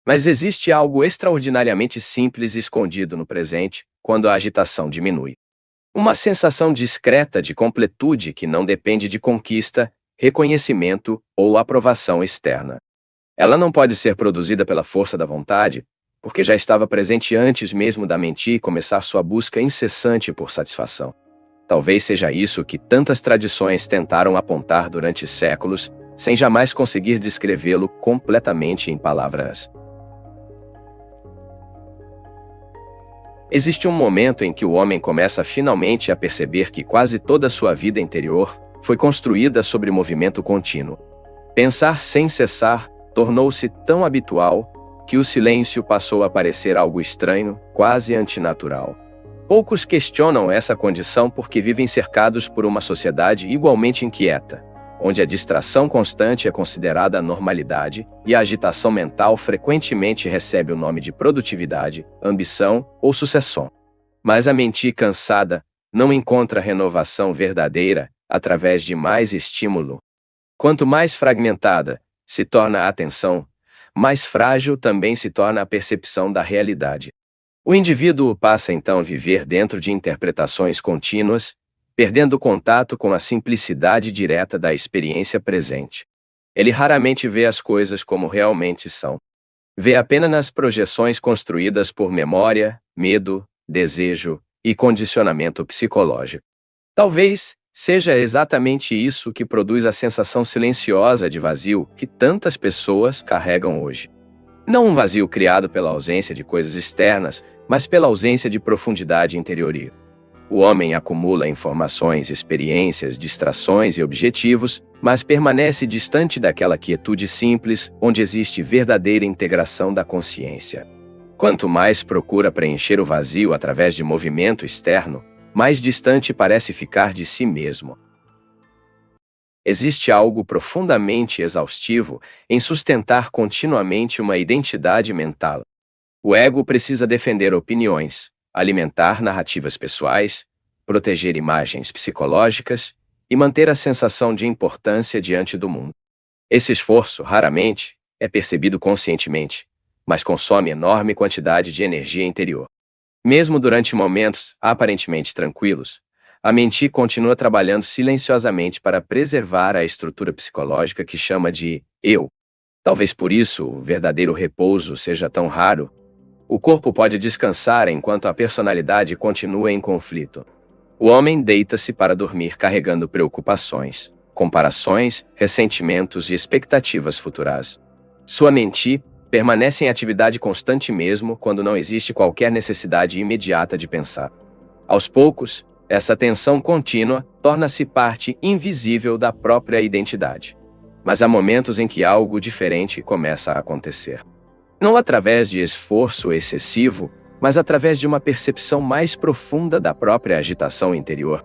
Mas existe algo extraordinariamente simples escondido no presente, quando a agitação diminui. Uma sensação discreta de completude que não depende de conquista, reconhecimento ou aprovação externa. Ela não pode ser produzida pela força da vontade, porque já estava presente antes mesmo da mente começar sua busca incessante por satisfação. Talvez seja isso que tantas tradições tentaram apontar durante séculos, sem jamais conseguir descrevê-lo completamente em palavras. Existe um momento em que o homem começa finalmente a perceber que quase toda a sua vida interior foi construída sobre movimento contínuo. Pensar sem cessar tornou-se tão habitual que o silêncio passou a parecer algo estranho, quase antinatural. Poucos questionam essa condição porque vivem cercados por uma sociedade igualmente inquieta, onde a distração constante é considerada a normalidade e a agitação mental frequentemente recebe o nome de produtividade, ambição ou sucessão. Mas a mente cansada não encontra renovação verdadeira através de mais estímulo. Quanto mais fragmentada se torna a atenção, mais frágil também se torna a percepção da realidade. O indivíduo passa então a viver dentro de interpretações contínuas, perdendo contato com a simplicidade direta da experiência presente. Ele raramente vê as coisas como realmente são. Vê apenas nas projeções construídas por memória, medo, desejo e condicionamento psicológico. Talvez seja exatamente isso que produz a sensação silenciosa de vazio que tantas pessoas carregam hoje. Não um vazio criado pela ausência de coisas externas, mas pela ausência de profundidade interior. O homem acumula informações, experiências, distrações e objetivos, mas permanece distante daquela quietude simples, onde existe verdadeira integração da consciência. Quanto mais procura preencher o vazio através de movimento externo, mais distante parece ficar de si mesmo. Existe algo profundamente exaustivo em sustentar continuamente uma identidade mental. O ego precisa defender opiniões, alimentar narrativas pessoais, proteger imagens psicológicas e manter a sensação de importância diante do mundo. Esse esforço, raramente, é percebido conscientemente, mas consome enorme quantidade de energia interior. Mesmo durante momentos aparentemente tranquilos, a mente continua trabalhando silenciosamente para preservar a estrutura psicológica que chama de eu. Talvez por isso o verdadeiro repouso seja tão raro. O corpo pode descansar enquanto a personalidade continua em conflito. O homem deita-se para dormir carregando preocupações, comparações, ressentimentos e expectativas futuras. Sua mente permanece em atividade constante mesmo quando não existe qualquer necessidade imediata de pensar. Aos poucos, essa tensão contínua torna-se parte invisível da própria identidade. Mas há momentos em que algo diferente começa a acontecer. Não através de esforço excessivo, mas através de uma percepção mais profunda da própria agitação interior.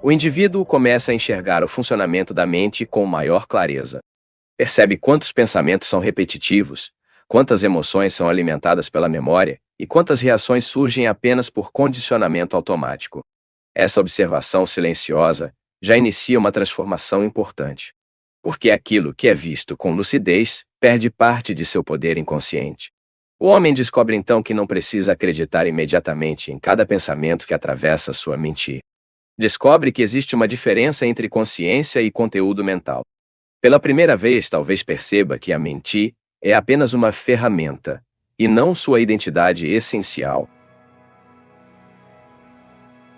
O indivíduo começa a enxergar o funcionamento da mente com maior clareza. Percebe quantos pensamentos são repetitivos, quantas emoções são alimentadas pela memória e quantas reações surgem apenas por condicionamento automático. Essa observação silenciosa já inicia uma transformação importante. Porque aquilo que é visto com lucidez perde parte de seu poder inconsciente. O homem descobre então que não precisa acreditar imediatamente em cada pensamento que atravessa sua mente. Descobre que existe uma diferença entre consciência e conteúdo mental. Pela primeira vez, talvez perceba que a mente é apenas uma ferramenta, e não sua identidade essencial.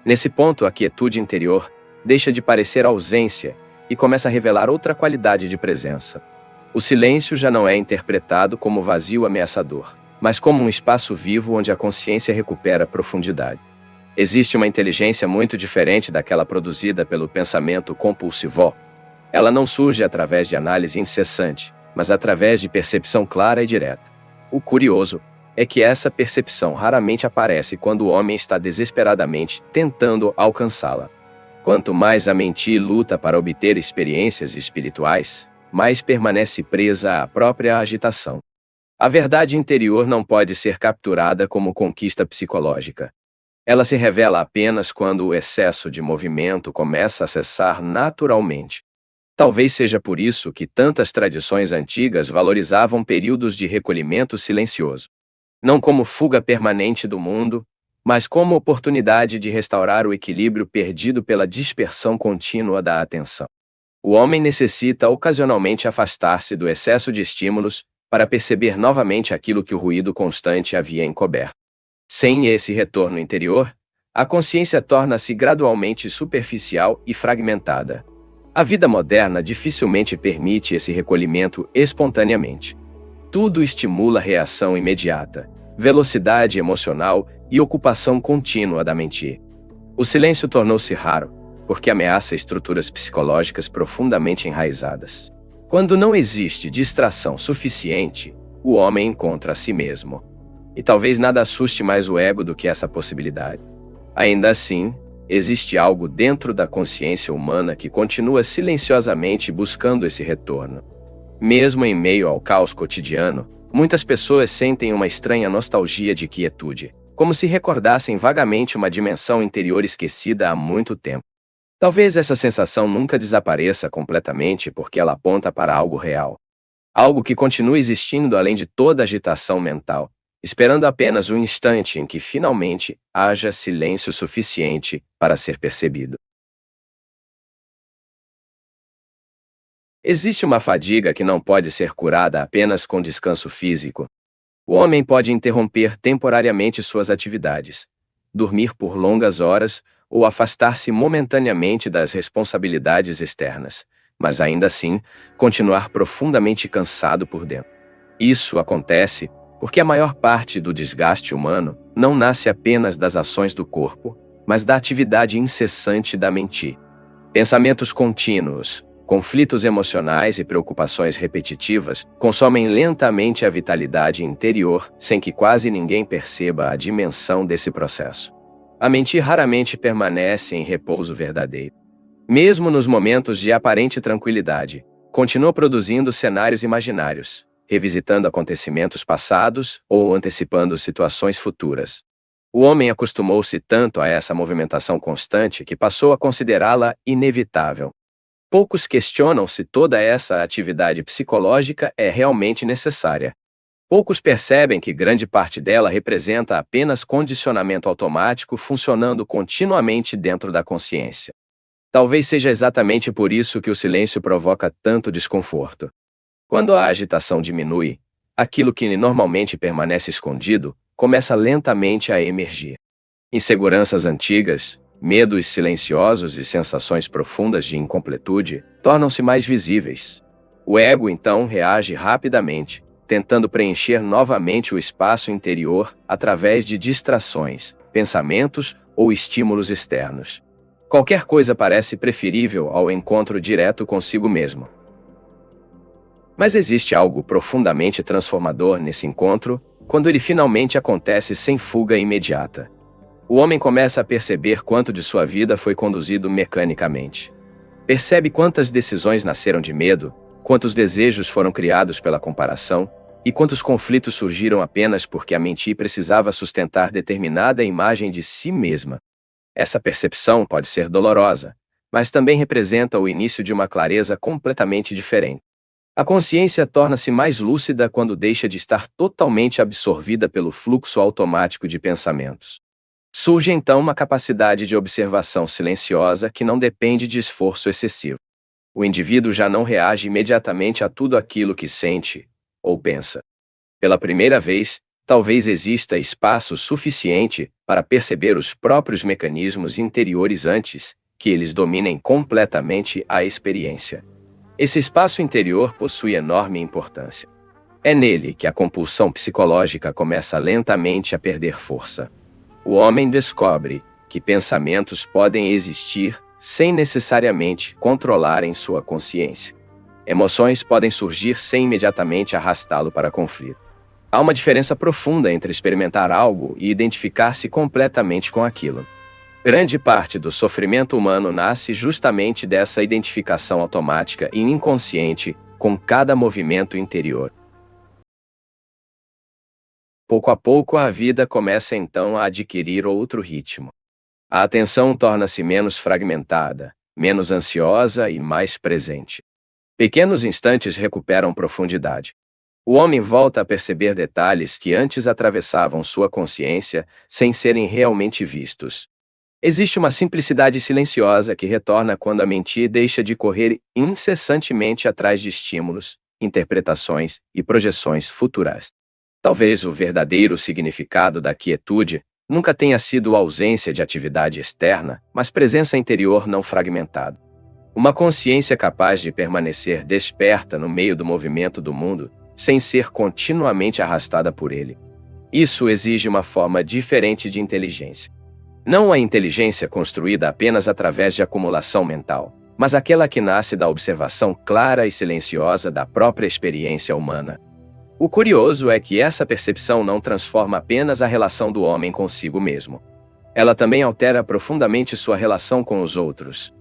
Nesse ponto, a quietude interior deixa de parecer ausência e começa a revelar outra qualidade de presença. O silêncio já não é interpretado como vazio ameaçador, mas como um espaço vivo onde a consciência recupera profundidade. Existe uma inteligência muito diferente daquela produzida pelo pensamento compulsivo. Ela não surge através de análise incessante, mas através de percepção clara e direta. O curioso é que essa percepção raramente aparece quando o homem está desesperadamente tentando alcançá-la. Quanto mais a mente luta para obter experiências espirituais, mais permanece presa à própria agitação. A verdade interior não pode ser capturada como conquista psicológica. Ela se revela apenas quando o excesso de movimento começa a cessar naturalmente. Talvez seja por isso que tantas tradições antigas valorizavam períodos de recolhimento silencioso. Não como fuga permanente do mundo, mas como oportunidade de restaurar o equilíbrio perdido pela dispersão contínua da atenção. O homem necessita ocasionalmente afastar-se do excesso de estímulos para perceber novamente aquilo que o ruído constante havia encoberto. Sem esse retorno interior, a consciência torna-se gradualmente superficial e fragmentada. A vida moderna dificilmente permite esse recolhimento espontaneamente. Tudo estimula reação imediata, velocidade emocional e ocupação contínua da mente. O silêncio tornou-se raro, porque ameaça estruturas psicológicas profundamente enraizadas. Quando não existe distração suficiente, o homem encontra a si mesmo. E talvez nada assuste mais o ego do que essa possibilidade. Ainda assim, existe algo dentro da consciência humana que continua silenciosamente buscando esse retorno. Mesmo em meio ao caos cotidiano, muitas pessoas sentem uma estranha nostalgia de quietude, como se recordassem vagamente uma dimensão interior esquecida há muito tempo. Talvez essa sensação nunca desapareça completamente porque ela aponta para algo real. Algo que continua existindo além de toda agitação mental, esperando apenas um instante em que finalmente haja silêncio suficiente para ser percebido. Existe uma fadiga que não pode ser curada apenas com descanso físico. O homem pode interromper temporariamente suas atividades, dormir por longas horas ou afastar-se momentaneamente das responsabilidades externas, mas ainda assim continuar profundamente cansado por dentro. Isso acontece porque a maior parte do desgaste humano não nasce apenas das ações do corpo, mas da atividade incessante da mente. Pensamentos contínuos, conflitos emocionais e preocupações repetitivas consomem lentamente a vitalidade interior sem que quase ninguém perceba a dimensão desse processo. A mente raramente permanece em repouso verdadeiro. Mesmo nos momentos de aparente tranquilidade, continua produzindo cenários imaginários, revisitando acontecimentos passados ou antecipando situações futuras. O homem acostumou-se tanto a essa movimentação constante que passou a considerá-la inevitável. Poucos questionam se toda essa atividade psicológica é realmente necessária. Poucos percebem que grande parte dela representa apenas condicionamento automático funcionando continuamente dentro da consciência. Talvez seja exatamente por isso que o silêncio provoca tanto desconforto. Quando a agitação diminui, aquilo que normalmente permanece escondido começa lentamente a emergir. Inseguranças antigas, medos silenciosos e sensações profundas de incompletude tornam-se mais visíveis. O ego então reage rapidamente, tentando preencher novamente o espaço interior através de distrações, pensamentos ou estímulos externos. Qualquer coisa parece preferível ao encontro direto consigo mesmo. Mas existe algo profundamente transformador nesse encontro, quando ele finalmente acontece sem fuga imediata. O homem começa a perceber quanto de sua vida foi conduzido mecanicamente. Percebe quantas decisões nasceram de medo, quantos desejos foram criados pela comparação, e quantos conflitos surgiram apenas porque a mente precisava sustentar determinada imagem de si mesma. Essa percepção pode ser dolorosa, mas também representa o início de uma clareza completamente diferente. A consciência torna-se mais lúcida quando deixa de estar totalmente absorvida pelo fluxo automático de pensamentos. Surge então uma capacidade de observação silenciosa que não depende de esforço excessivo. O indivíduo já não reage imediatamente a tudo aquilo que sente ou pensa. Pela primeira vez, talvez exista espaço suficiente para perceber os próprios mecanismos interiores antes que eles dominem completamente a experiência. Esse espaço interior possui enorme importância. É nele que a compulsão psicológica começa lentamente a perder força. O homem descobre que pensamentos podem existir sem necessariamente controlarem sua consciência. Emoções podem surgir sem imediatamente arrastá-lo para conflito. Há uma diferença profunda entre experimentar algo e identificar-se completamente com aquilo. Grande parte do sofrimento humano nasce justamente dessa identificação automática e inconsciente com cada movimento interior. Pouco a pouco a vida começa então a adquirir outro ritmo. A atenção torna-se menos fragmentada, menos ansiosa e mais presente. Pequenos instantes recuperam profundidade. O homem volta a perceber detalhes que antes atravessavam sua consciência sem serem realmente vistos. Existe uma simplicidade silenciosa que retorna quando a mente deixa de correr incessantemente atrás de estímulos, interpretações e projeções futuras. Talvez o verdadeiro significado da quietude nunca tenha sido ausência de atividade externa, mas presença interior não fragmentada. Uma consciência capaz de permanecer desperta no meio do movimento do mundo, sem ser continuamente arrastada por ele. Isso exige uma forma diferente de inteligência. Não a inteligência construída apenas através de acumulação mental, mas aquela que nasce da observação clara e silenciosa da própria experiência humana. O curioso é que essa percepção não transforma apenas a relação do homem consigo mesmo. Ela também altera profundamente sua relação com os outros.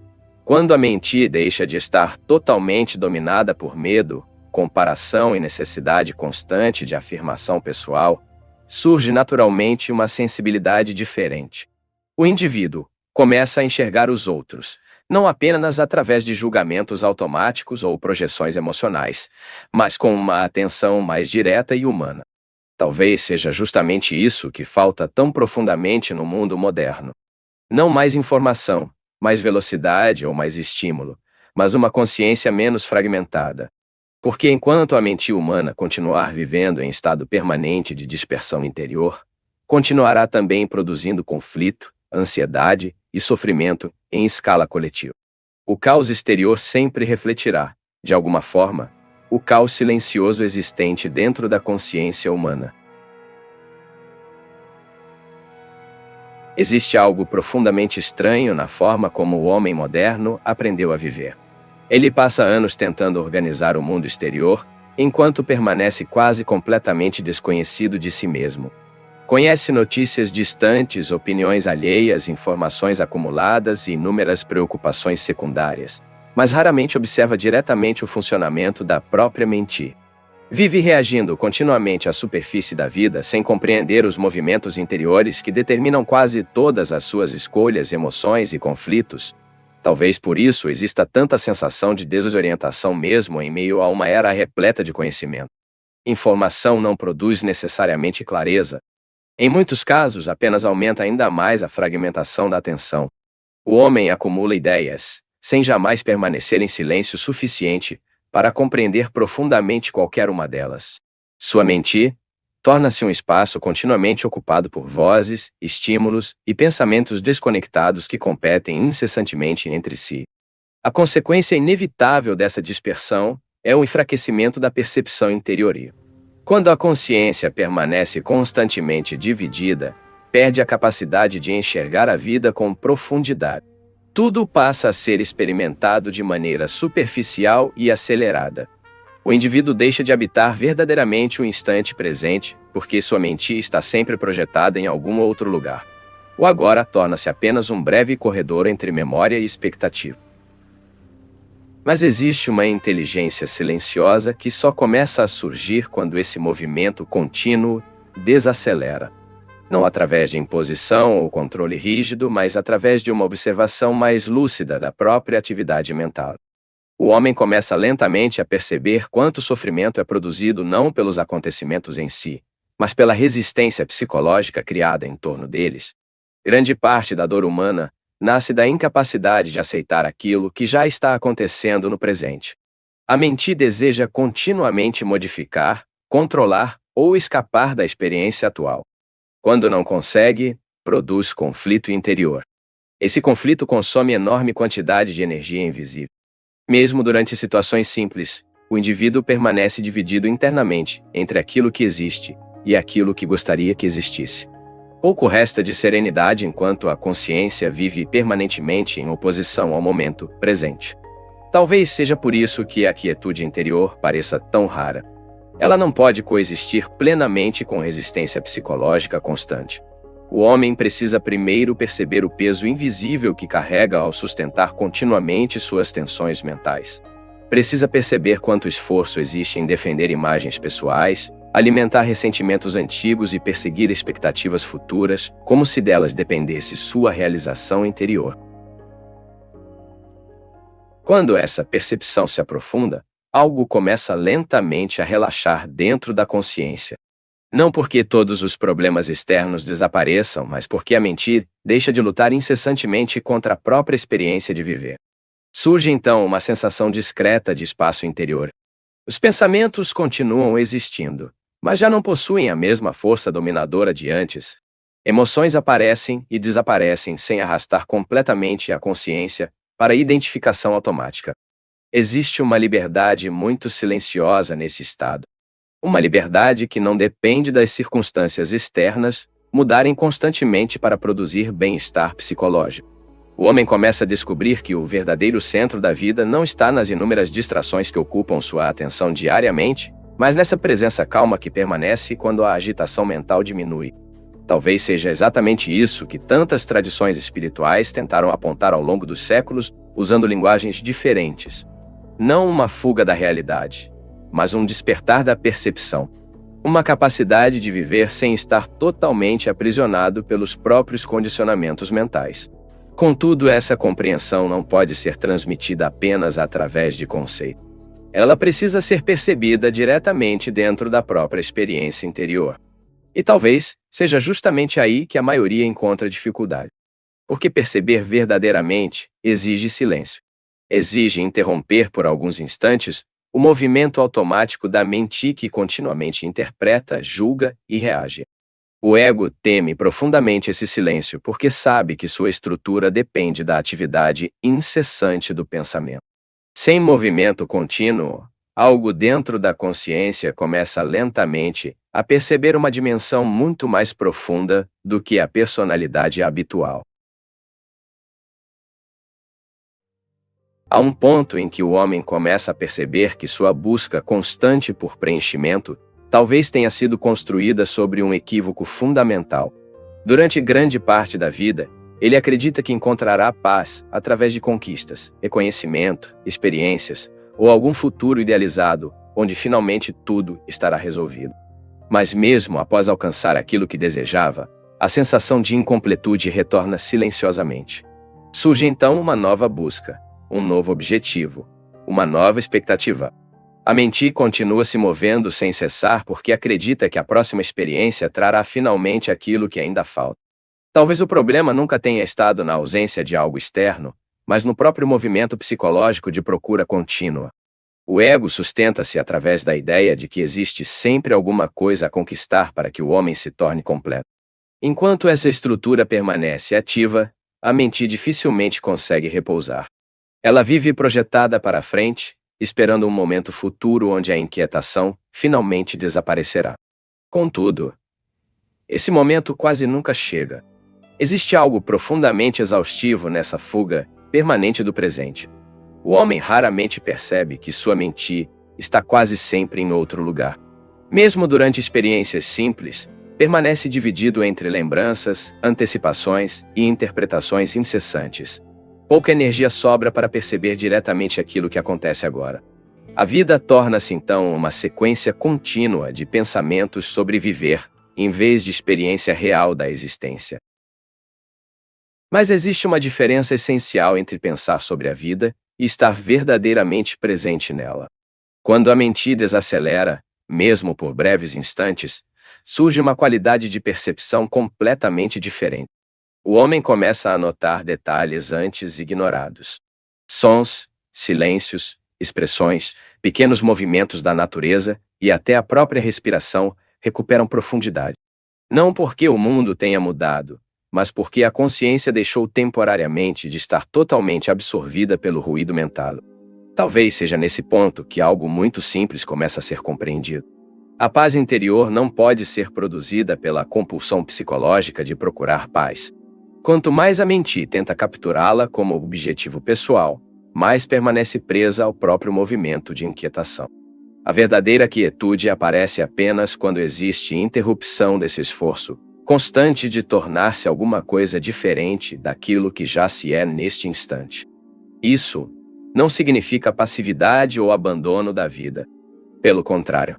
Quando a mente deixa de estar totalmente dominada por medo, comparação e necessidade constante de afirmação pessoal, surge naturalmente uma sensibilidade diferente. O indivíduo começa a enxergar os outros, não apenas através de julgamentos automáticos ou projeções emocionais, mas com uma atenção mais direta e humana. Talvez seja justamente isso que falta tão profundamente no mundo moderno. Não mais informação, mais velocidade ou mais estímulo, mas uma consciência menos fragmentada. Porque enquanto a mente humana continuar vivendo em estado permanente de dispersão interior, continuará também produzindo conflito, ansiedade e sofrimento em escala coletiva. O caos exterior sempre refletirá, de alguma forma, o caos silencioso existente dentro da consciência humana. Existe algo profundamente estranho na forma como o homem moderno aprendeu a viver. Ele passa anos tentando organizar o mundo exterior, enquanto permanece quase completamente desconhecido de si mesmo. Conhece notícias distantes, opiniões alheias, informações acumuladas e inúmeras preocupações secundárias, mas raramente observa diretamente o funcionamento da própria mente. Vive reagindo continuamente à superfície da vida sem compreender os movimentos interiores que determinam quase todas as suas escolhas, emoções e conflitos. Talvez por isso exista tanta sensação de desorientação mesmo em meio a uma era repleta de conhecimento. Informação não produz necessariamente clareza. Em muitos casos, apenas aumenta ainda mais a fragmentação da atenção. O homem acumula ideias, sem jamais permanecer em silêncio suficiente para compreender profundamente qualquer uma delas. Sua mente torna-se um espaço continuamente ocupado por vozes, estímulos e pensamentos desconectados que competem incessantemente entre si. A consequência inevitável dessa dispersão é o enfraquecimento da percepção interior. Quando a consciência permanece constantemente dividida, perde a capacidade de enxergar a vida com profundidade. Tudo passa a ser experimentado de maneira superficial e acelerada. O indivíduo deixa de habitar verdadeiramente o instante presente, porque sua mente está sempre projetada em algum outro lugar. O agora torna-se apenas um breve corredor entre memória e expectativa. Mas existe uma inteligência silenciosa que só começa a surgir quando esse movimento contínuo desacelera. Não através de imposição ou controle rígido, mas através de uma observação mais lúcida da própria atividade mental. O homem começa lentamente a perceber quanto sofrimento é produzido não pelos acontecimentos em si, mas pela resistência psicológica criada em torno deles. Grande parte da dor humana nasce da incapacidade de aceitar aquilo que já está acontecendo no presente. A mente deseja continuamente modificar, controlar ou escapar da experiência atual. Quando não consegue, produz conflito interior. Esse conflito consome enorme quantidade de energia invisível. Mesmo durante situações simples, o indivíduo permanece dividido internamente entre aquilo que existe e aquilo que gostaria que existisse. Pouco resta de serenidade enquanto a consciência vive permanentemente em oposição ao momento presente. Talvez seja por isso que a quietude interior pareça tão rara. Ela não pode coexistir plenamente com resistência psicológica constante. O homem precisa primeiro perceber o peso invisível que carrega ao sustentar continuamente suas tensões mentais. Precisa perceber quanto esforço existe em defender imagens pessoais, alimentar ressentimentos antigos e perseguir expectativas futuras, como se delas dependesse sua realização interior. Quando essa percepção se aprofunda, algo começa lentamente a relaxar dentro da consciência. Não porque todos os problemas externos desapareçam, mas porque a mente deixa de lutar incessantemente contra a própria experiência de viver. Surge então uma sensação discreta de espaço interior. Os pensamentos continuam existindo, mas já não possuem a mesma força dominadora de antes. Emoções aparecem e desaparecem sem arrastar completamente a consciência para a identificação automática. Existe uma liberdade muito silenciosa nesse estado. Uma liberdade que não depende das circunstâncias externas mudarem constantemente para produzir bem-estar psicológico. O homem começa a descobrir que o verdadeiro centro da vida não está nas inúmeras distrações que ocupam sua atenção diariamente, mas nessa presença calma que permanece quando a agitação mental diminui. Talvez seja exatamente isso que tantas tradições espirituais tentaram apontar ao longo dos séculos, usando linguagens diferentes. Não uma fuga da realidade, mas um despertar da percepção. Uma capacidade de viver sem estar totalmente aprisionado pelos próprios condicionamentos mentais. Contudo, essa compreensão não pode ser transmitida apenas através de conceito. Ela precisa ser percebida diretamente dentro da própria experiência interior. E talvez seja justamente aí que a maioria encontra dificuldade. Porque perceber verdadeiramente exige silêncio. Exige interromper por alguns instantes o movimento automático da mente que continuamente interpreta, julga e reage. O ego teme profundamente esse silêncio porque sabe que sua estrutura depende da atividade incessante do pensamento. Sem movimento contínuo, algo dentro da consciência começa lentamente a perceber uma dimensão muito mais profunda do que a personalidade habitual. Há um ponto em que o homem começa a perceber que sua busca constante por preenchimento talvez tenha sido construída sobre um equívoco fundamental. Durante grande parte da vida, ele acredita que encontrará paz através de conquistas, reconhecimento, experiências ou algum futuro idealizado, onde finalmente tudo estará resolvido. Mas mesmo após alcançar aquilo que desejava, a sensação de incompletude retorna silenciosamente. Surge então uma nova busca, um novo objetivo, uma nova expectativa. A mente continua se movendo sem cessar porque acredita que a próxima experiência trará finalmente aquilo que ainda falta. Talvez o problema nunca tenha estado na ausência de algo externo, mas no próprio movimento psicológico de procura contínua. O ego sustenta-se através da ideia de que existe sempre alguma coisa a conquistar para que o homem se torne completo. Enquanto essa estrutura permanece ativa, a mente dificilmente consegue repousar. Ela vive projetada para frente, esperando um momento futuro onde a inquietação finalmente desaparecerá. Contudo, esse momento quase nunca chega. Existe algo profundamente exaustivo nessa fuga permanente do presente. O homem raramente percebe que sua mente está quase sempre em outro lugar. Mesmo durante experiências simples, permanece dividido entre lembranças, antecipações e interpretações incessantes. Pouca energia sobra para perceber diretamente aquilo que acontece agora. A vida torna-se então uma sequência contínua de pensamentos sobre viver, em vez de experiência real da existência. Mas existe uma diferença essencial entre pensar sobre a vida e estar verdadeiramente presente nela. Quando a mente desacelera, mesmo por breves instantes, surge uma qualidade de percepção completamente diferente. O homem começa a notar detalhes antes ignorados. Sons, silêncios, expressões, pequenos movimentos da natureza e até a própria respiração recuperam profundidade. Não porque o mundo tenha mudado, mas porque a consciência deixou temporariamente de estar totalmente absorvida pelo ruído mental. Talvez seja nesse ponto que algo muito simples começa a ser compreendido. A paz interior não pode ser produzida pela compulsão psicológica de procurar paz. Quanto mais a mente tenta capturá-la como objetivo pessoal, mais permanece presa ao próprio movimento de inquietação. A verdadeira quietude aparece apenas quando existe interrupção desse esforço constante de tornar-se alguma coisa diferente daquilo que já se é neste instante. Isso não significa passividade ou abandono da vida. Pelo contrário,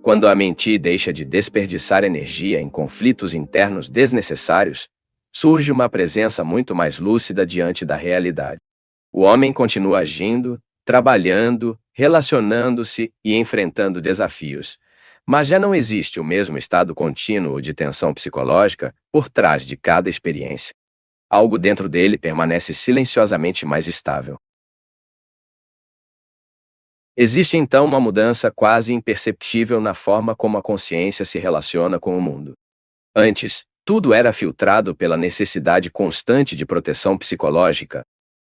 quando a mente deixa de desperdiçar energia em conflitos internos desnecessários, surge uma presença muito mais lúcida diante da realidade. O homem continua agindo, trabalhando, relacionando-se e enfrentando desafios. Mas já não existe o mesmo estado contínuo de tensão psicológica por trás de cada experiência. Algo dentro dele permanece silenciosamente mais estável. Existe então uma mudança quase imperceptível na forma como a consciência se relaciona com o mundo. Antes, tudo era filtrado pela necessidade constante de proteção psicológica.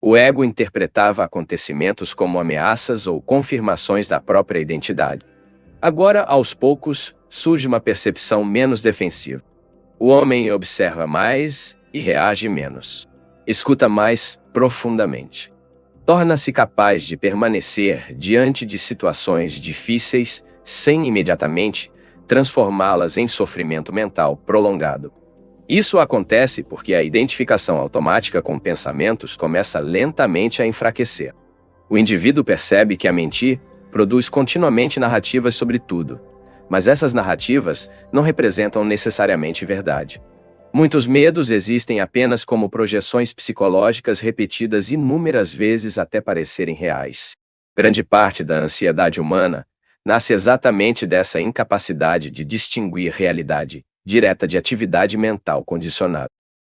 O ego interpretava acontecimentos como ameaças ou confirmações da própria identidade. Agora, aos poucos, surge uma percepção menos defensiva. O homem observa mais e reage menos. Escuta mais profundamente. Torna-se capaz de permanecer diante de situações difíceis sem imediatamente transformá-las em sofrimento mental prolongado. Isso acontece porque a identificação automática com pensamentos começa lentamente a enfraquecer. O indivíduo percebe que a mente produz continuamente narrativas sobre tudo, mas essas narrativas não representam necessariamente verdade. Muitos medos existem apenas como projeções psicológicas repetidas inúmeras vezes até parecerem reais. Grande parte da ansiedade humana nasce exatamente dessa incapacidade de distinguir realidade direta de atividade mental condicionada.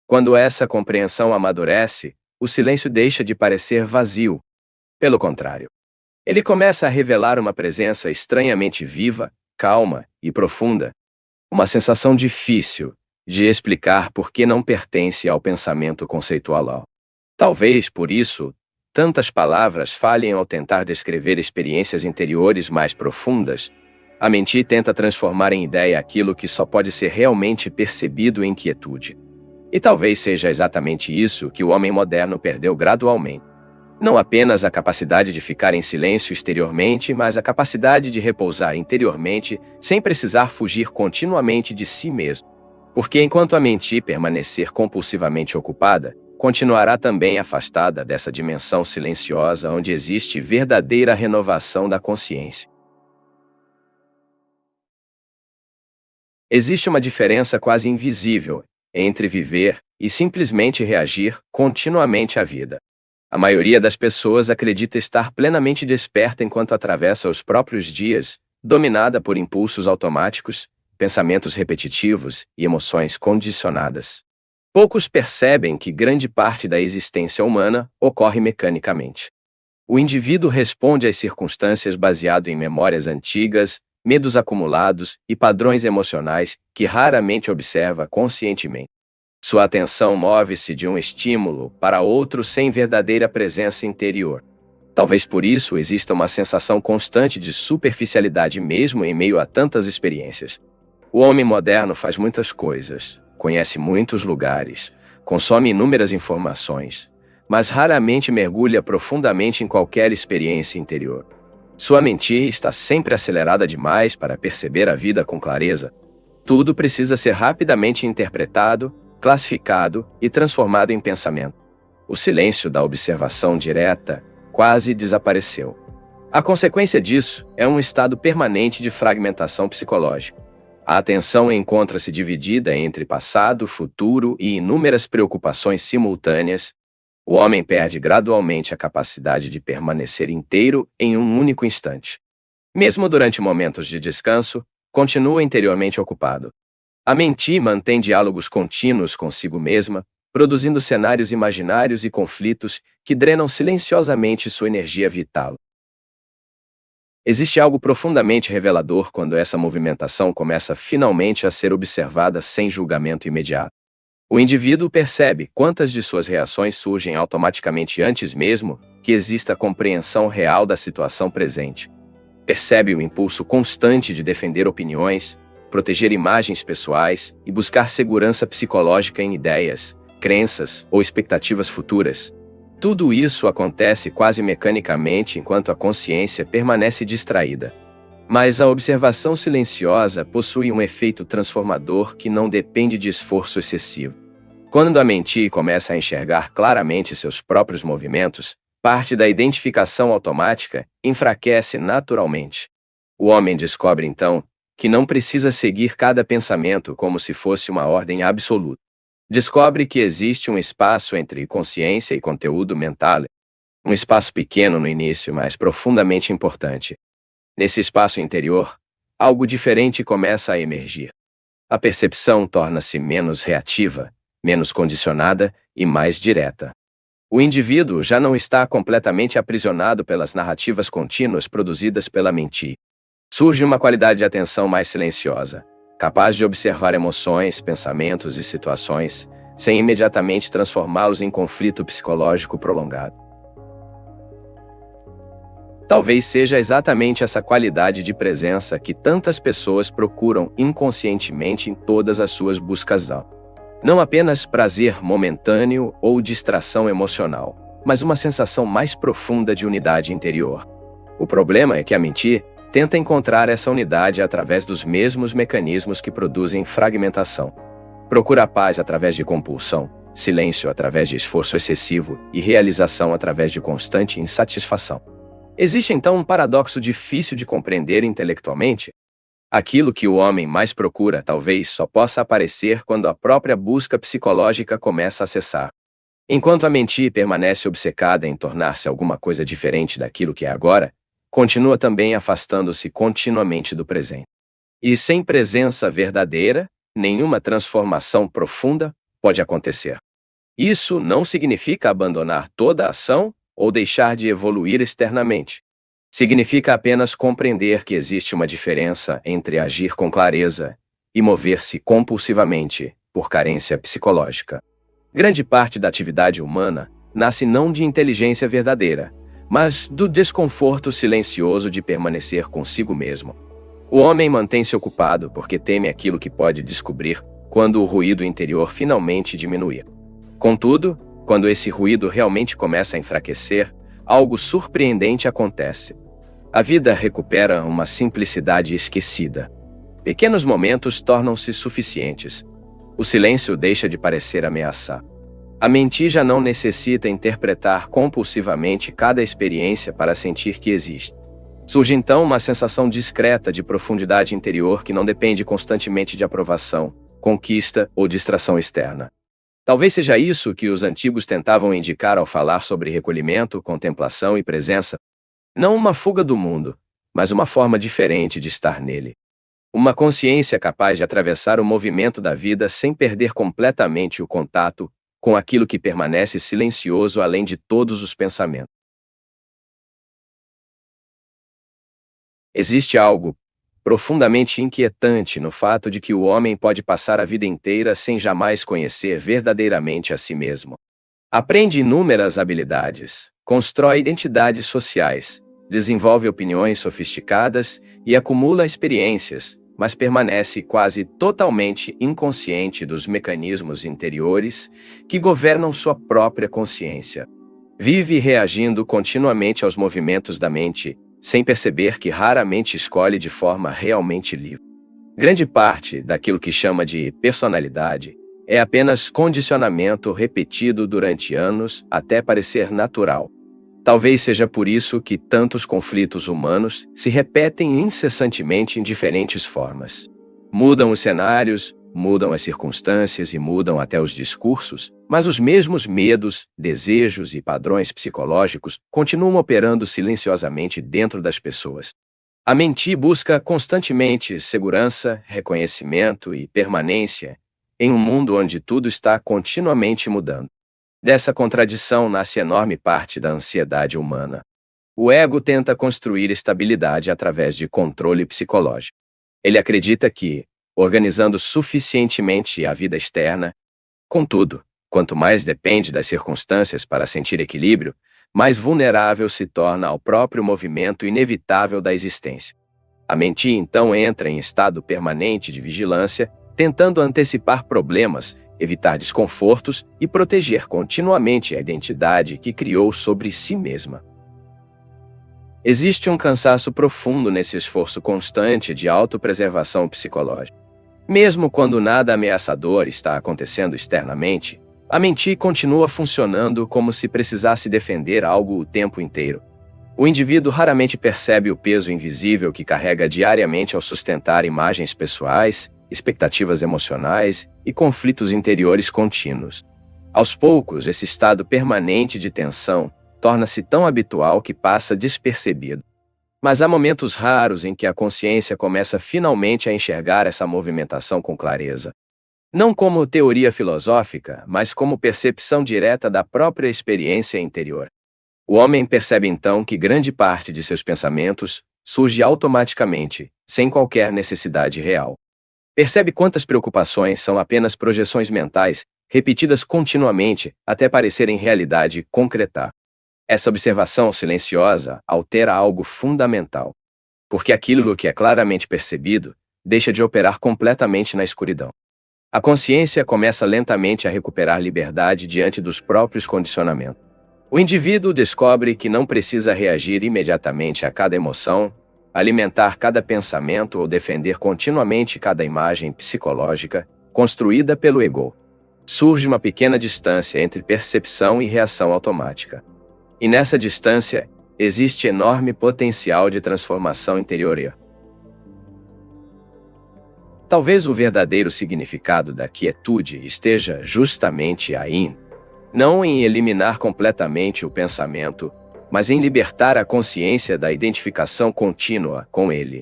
Quando essa compreensão amadurece, o silêncio deixa de parecer vazio. Pelo contrário, ele começa a revelar uma presença estranhamente viva, calma e profunda. Uma sensação difícil de explicar por que não pertence ao pensamento conceitual. Talvez, por isso, tantas palavras falhem ao tentar descrever experiências interiores mais profundas. A mente tenta transformar em ideia aquilo que só pode ser realmente percebido em quietude. E talvez seja exatamente isso que o homem moderno perdeu gradualmente. Não apenas a capacidade de ficar em silêncio exteriormente, mas a capacidade de repousar interiormente sem precisar fugir continuamente de si mesmo. Porque enquanto a mente permanecer compulsivamente ocupada, continuará também afastada dessa dimensão silenciosa onde existe verdadeira renovação da consciência. Existe uma diferença quase invisível entre viver e simplesmente reagir continuamente à vida. A maioria das pessoas acredita estar plenamente desperta enquanto atravessa os próprios dias, dominada por impulsos automáticos, pensamentos repetitivos e emoções condicionadas. Poucos percebem que grande parte da existência humana ocorre mecanicamente. O indivíduo responde às circunstâncias baseado em memórias antigas, medos acumulados e padrões emocionais que raramente observa conscientemente. Sua atenção move-se de um estímulo para outro sem verdadeira presença interior. Talvez por isso exista uma sensação constante de superficialidade mesmo em meio a tantas experiências. O homem moderno faz muitas coisas, conhece muitos lugares, consome inúmeras informações, mas raramente mergulha profundamente em qualquer experiência interior. Sua mente está sempre acelerada demais para perceber a vida com clareza. Tudo precisa ser rapidamente interpretado, classificado e transformado em pensamento. O silêncio da observação direta quase desapareceu. A consequência disso é um estado permanente de fragmentação psicológica. A atenção encontra-se dividida entre passado, futuro e inúmeras preocupações simultâneas. O homem perde gradualmente a capacidade de permanecer inteiro em um único instante. Mesmo durante momentos de descanso, continua interiormente ocupado. A mente mantém diálogos contínuos consigo mesma, produzindo cenários imaginários e conflitos que drenam silenciosamente sua energia vital. Existe algo profundamente revelador quando essa movimentação começa finalmente a ser observada sem julgamento imediato. O indivíduo percebe quantas de suas reações surgem automaticamente antes mesmo que exista compreensão real da situação presente. Percebe o impulso constante de defender opiniões, proteger imagens pessoais e buscar segurança psicológica em ideias, crenças ou expectativas futuras. Tudo isso acontece quase mecanicamente enquanto a consciência permanece distraída. Mas a observação silenciosa possui um efeito transformador que não depende de esforço excessivo. Quando a mente começa a enxergar claramente seus próprios movimentos, parte da identificação automática enfraquece naturalmente. O homem descobre então que não precisa seguir cada pensamento como se fosse uma ordem absoluta. Descobre que existe um espaço entre consciência e conteúdo mental. Um espaço pequeno no início, mas profundamente importante. Nesse espaço interior, algo diferente começa a emergir. A percepção torna-se menos reativa, menos condicionada e mais direta. O indivíduo já não está completamente aprisionado pelas narrativas contínuas produzidas pela mente. Surge uma qualidade de atenção mais silenciosa, capaz de observar emoções, pensamentos e situações, sem imediatamente transformá-los em conflito psicológico prolongado. Talvez seja exatamente essa qualidade de presença que tantas pessoas procuram inconscientemente em todas as suas buscas. Não apenas prazer momentâneo ou distração emocional, mas uma sensação mais profunda de unidade interior. O problema é que a mente tenta encontrar essa unidade através dos mesmos mecanismos que produzem fragmentação. Procura a paz através de compulsão, silêncio através de esforço excessivo e realização através de constante insatisfação. Existe então um paradoxo difícil de compreender intelectualmente. Aquilo que o homem mais procura talvez só possa aparecer quando a própria busca psicológica começa a cessar. Enquanto a mente permanece obcecada em tornar-se alguma coisa diferente daquilo que é agora, continua também afastando-se continuamente do presente. E sem presença verdadeira, nenhuma transformação profunda pode acontecer. Isso não significa abandonar toda a ação ou deixar de evoluir externamente. Significa apenas compreender que existe uma diferença entre agir com clareza e mover-se compulsivamente por carência psicológica. Grande parte da atividade humana nasce não de inteligência verdadeira, mas do desconforto silencioso de permanecer consigo mesmo. O homem mantém-se ocupado porque teme aquilo que pode descobrir quando o ruído interior finalmente diminuir. Contudo, quando esse ruído realmente começa a enfraquecer, algo surpreendente acontece. A vida recupera uma simplicidade esquecida. Pequenos momentos tornam-se suficientes. O silêncio deixa de parecer ameaçar. A mente já não necessita interpretar compulsivamente cada experiência para sentir que existe. Surge então uma sensação discreta de profundidade interior que não depende constantemente de aprovação, conquista ou distração externa. Talvez seja isso que os antigos tentavam indicar ao falar sobre recolhimento, contemplação e presença. Não uma fuga do mundo, mas uma forma diferente de estar nele. Uma consciência capaz de atravessar o movimento da vida sem perder completamente o contato com aquilo que permanece silencioso além de todos os pensamentos. Existe algo profundamente inquietante no fato de que o homem pode passar a vida inteira sem jamais conhecer verdadeiramente a si mesmo. Aprende inúmeras habilidades, constrói identidades sociais, desenvolve opiniões sofisticadas e acumula experiências, mas permanece quase totalmente inconsciente dos mecanismos interiores que governam sua própria consciência. Vive reagindo continuamente aos movimentos da mente, sem perceber que raramente escolhe de forma realmente livre. Grande parte daquilo que chama de personalidade é apenas condicionamento repetido durante anos até parecer natural. Talvez seja por isso que tantos conflitos humanos se repetem incessantemente em diferentes formas. Mudam os cenários, mudam as circunstâncias e mudam até os discursos, mas os mesmos medos, desejos e padrões psicológicos continuam operando silenciosamente dentro das pessoas. A mente busca constantemente segurança, reconhecimento e permanência em um mundo onde tudo está continuamente mudando. Dessa contradição nasce enorme parte da ansiedade humana. O ego tenta construir estabilidade através de controle psicológico. Ele acredita que, organizando suficientemente a vida externa, contudo, quanto mais depende das circunstâncias para sentir equilíbrio, mais vulnerável se torna ao próprio movimento inevitável da existência. A mente então entra em estado permanente de vigilância, tentando antecipar problemas, evitar desconfortos e proteger continuamente a identidade que criou sobre si mesma. Existe um cansaço profundo nesse esforço constante de autopreservação psicológica. Mesmo quando nada ameaçador está acontecendo externamente, a mente continua funcionando como se precisasse defender algo o tempo inteiro. O indivíduo raramente percebe o peso invisível que carrega diariamente ao sustentar imagens pessoais, expectativas emocionais e conflitos interiores contínuos. Aos poucos, esse estado permanente de tensão torna-se tão habitual que passa despercebido. Mas há momentos raros em que a consciência começa finalmente a enxergar essa movimentação com clareza. Não como teoria filosófica, mas como percepção direta da própria experiência interior. O homem percebe então que grande parte de seus pensamentos surge automaticamente, sem qualquer necessidade real. Percebe quantas preocupações são apenas projeções mentais, repetidas continuamente até parecerem realidade concreta. Essa observação silenciosa altera algo fundamental. Porque aquilo que é claramente percebido deixa de operar completamente na escuridão. A consciência começa lentamente a recuperar liberdade diante dos próprios condicionamentos. O indivíduo descobre que não precisa reagir imediatamente a cada emoção, alimentar cada pensamento ou defender continuamente cada imagem psicológica construída pelo ego. Surge uma pequena distância entre percepção e reação automática. E nessa distância, existe enorme potencial de transformação interior. Talvez o verdadeiro significado da quietude esteja justamente aí, não em eliminar completamente o pensamento, mas em libertar a consciência da identificação contínua com ele.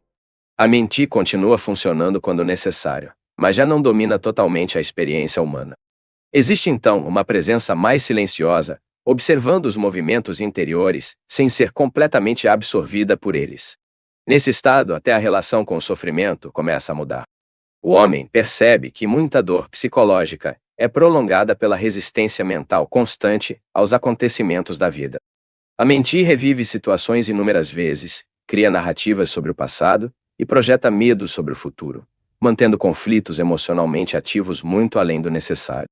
A mente continua funcionando quando necessário, mas já não domina totalmente a experiência humana. Existe então uma presença mais silenciosa, observando os movimentos interiores, sem ser completamente absorvida por eles. Nesse estado, até a relação com o sofrimento começa a mudar. O homem percebe que muita dor psicológica é prolongada pela resistência mental constante aos acontecimentos da vida. A mente revive situações inúmeras vezes, cria narrativas sobre o passado e projeta medos sobre o futuro, mantendo conflitos emocionalmente ativos muito além do necessário.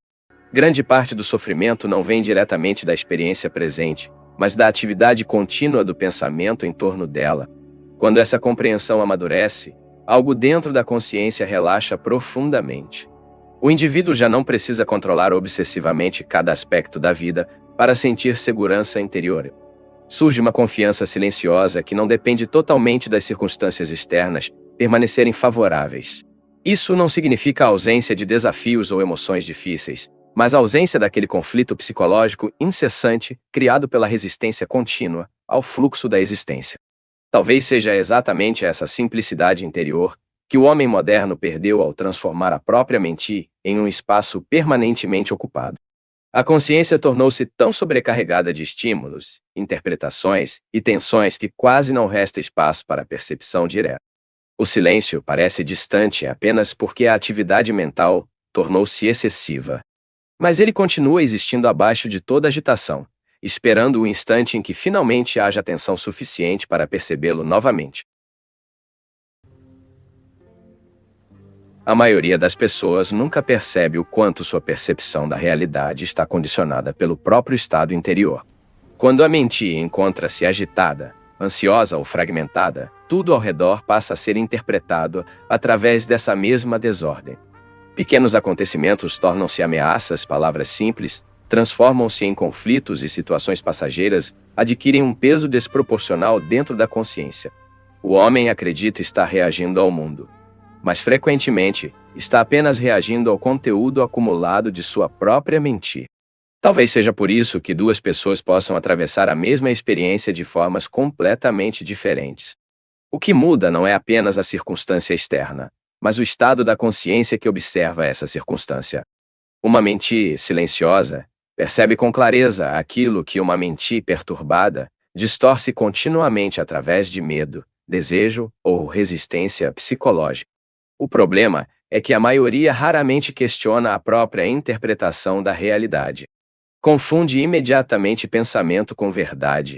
Grande parte do sofrimento não vem diretamente da experiência presente, mas da atividade contínua do pensamento em torno dela. Quando essa compreensão amadurece, algo dentro da consciência relaxa profundamente. O indivíduo já não precisa controlar obsessivamente cada aspecto da vida para sentir segurança interior. Surge uma confiança silenciosa que não depende totalmente das circunstâncias externas permanecerem favoráveis. Isso não significa a ausência de desafios ou emoções difíceis, mas a ausência daquele conflito psicológico incessante criado pela resistência contínua ao fluxo da existência. Talvez seja exatamente essa simplicidade interior que o homem moderno perdeu ao transformar a própria mente em um espaço permanentemente ocupado. A consciência tornou-se tão sobrecarregada de estímulos, interpretações e tensões que quase não resta espaço para a percepção direta. O silêncio parece distante apenas porque a atividade mental tornou-se excessiva. Mas ele continua existindo abaixo de toda agitação, esperando o instante em que finalmente haja atenção suficiente para percebê-lo novamente. A maioria das pessoas nunca percebe o quanto sua percepção da realidade está condicionada pelo próprio estado interior. Quando a mente encontra-se agitada, ansiosa ou fragmentada, tudo ao redor passa a ser interpretado através dessa mesma desordem. Pequenos acontecimentos tornam-se ameaças, palavras simples transformam-se em conflitos e situações passageiras adquirem um peso desproporcional dentro da consciência. O homem acredita estar reagindo ao mundo, mas frequentemente está apenas reagindo ao conteúdo acumulado de sua própria mente. Talvez seja por isso que duas pessoas possam atravessar a mesma experiência de formas completamente diferentes. O que muda não é apenas a circunstância externa, mas o estado da consciência que observa essa circunstância. Uma mente silenciosa percebe com clareza aquilo que uma mente perturbada distorce continuamente através de medo, desejo ou resistência psicológica. O problema é que a maioria raramente questiona a própria interpretação da realidade. Confunde imediatamente pensamento com verdade.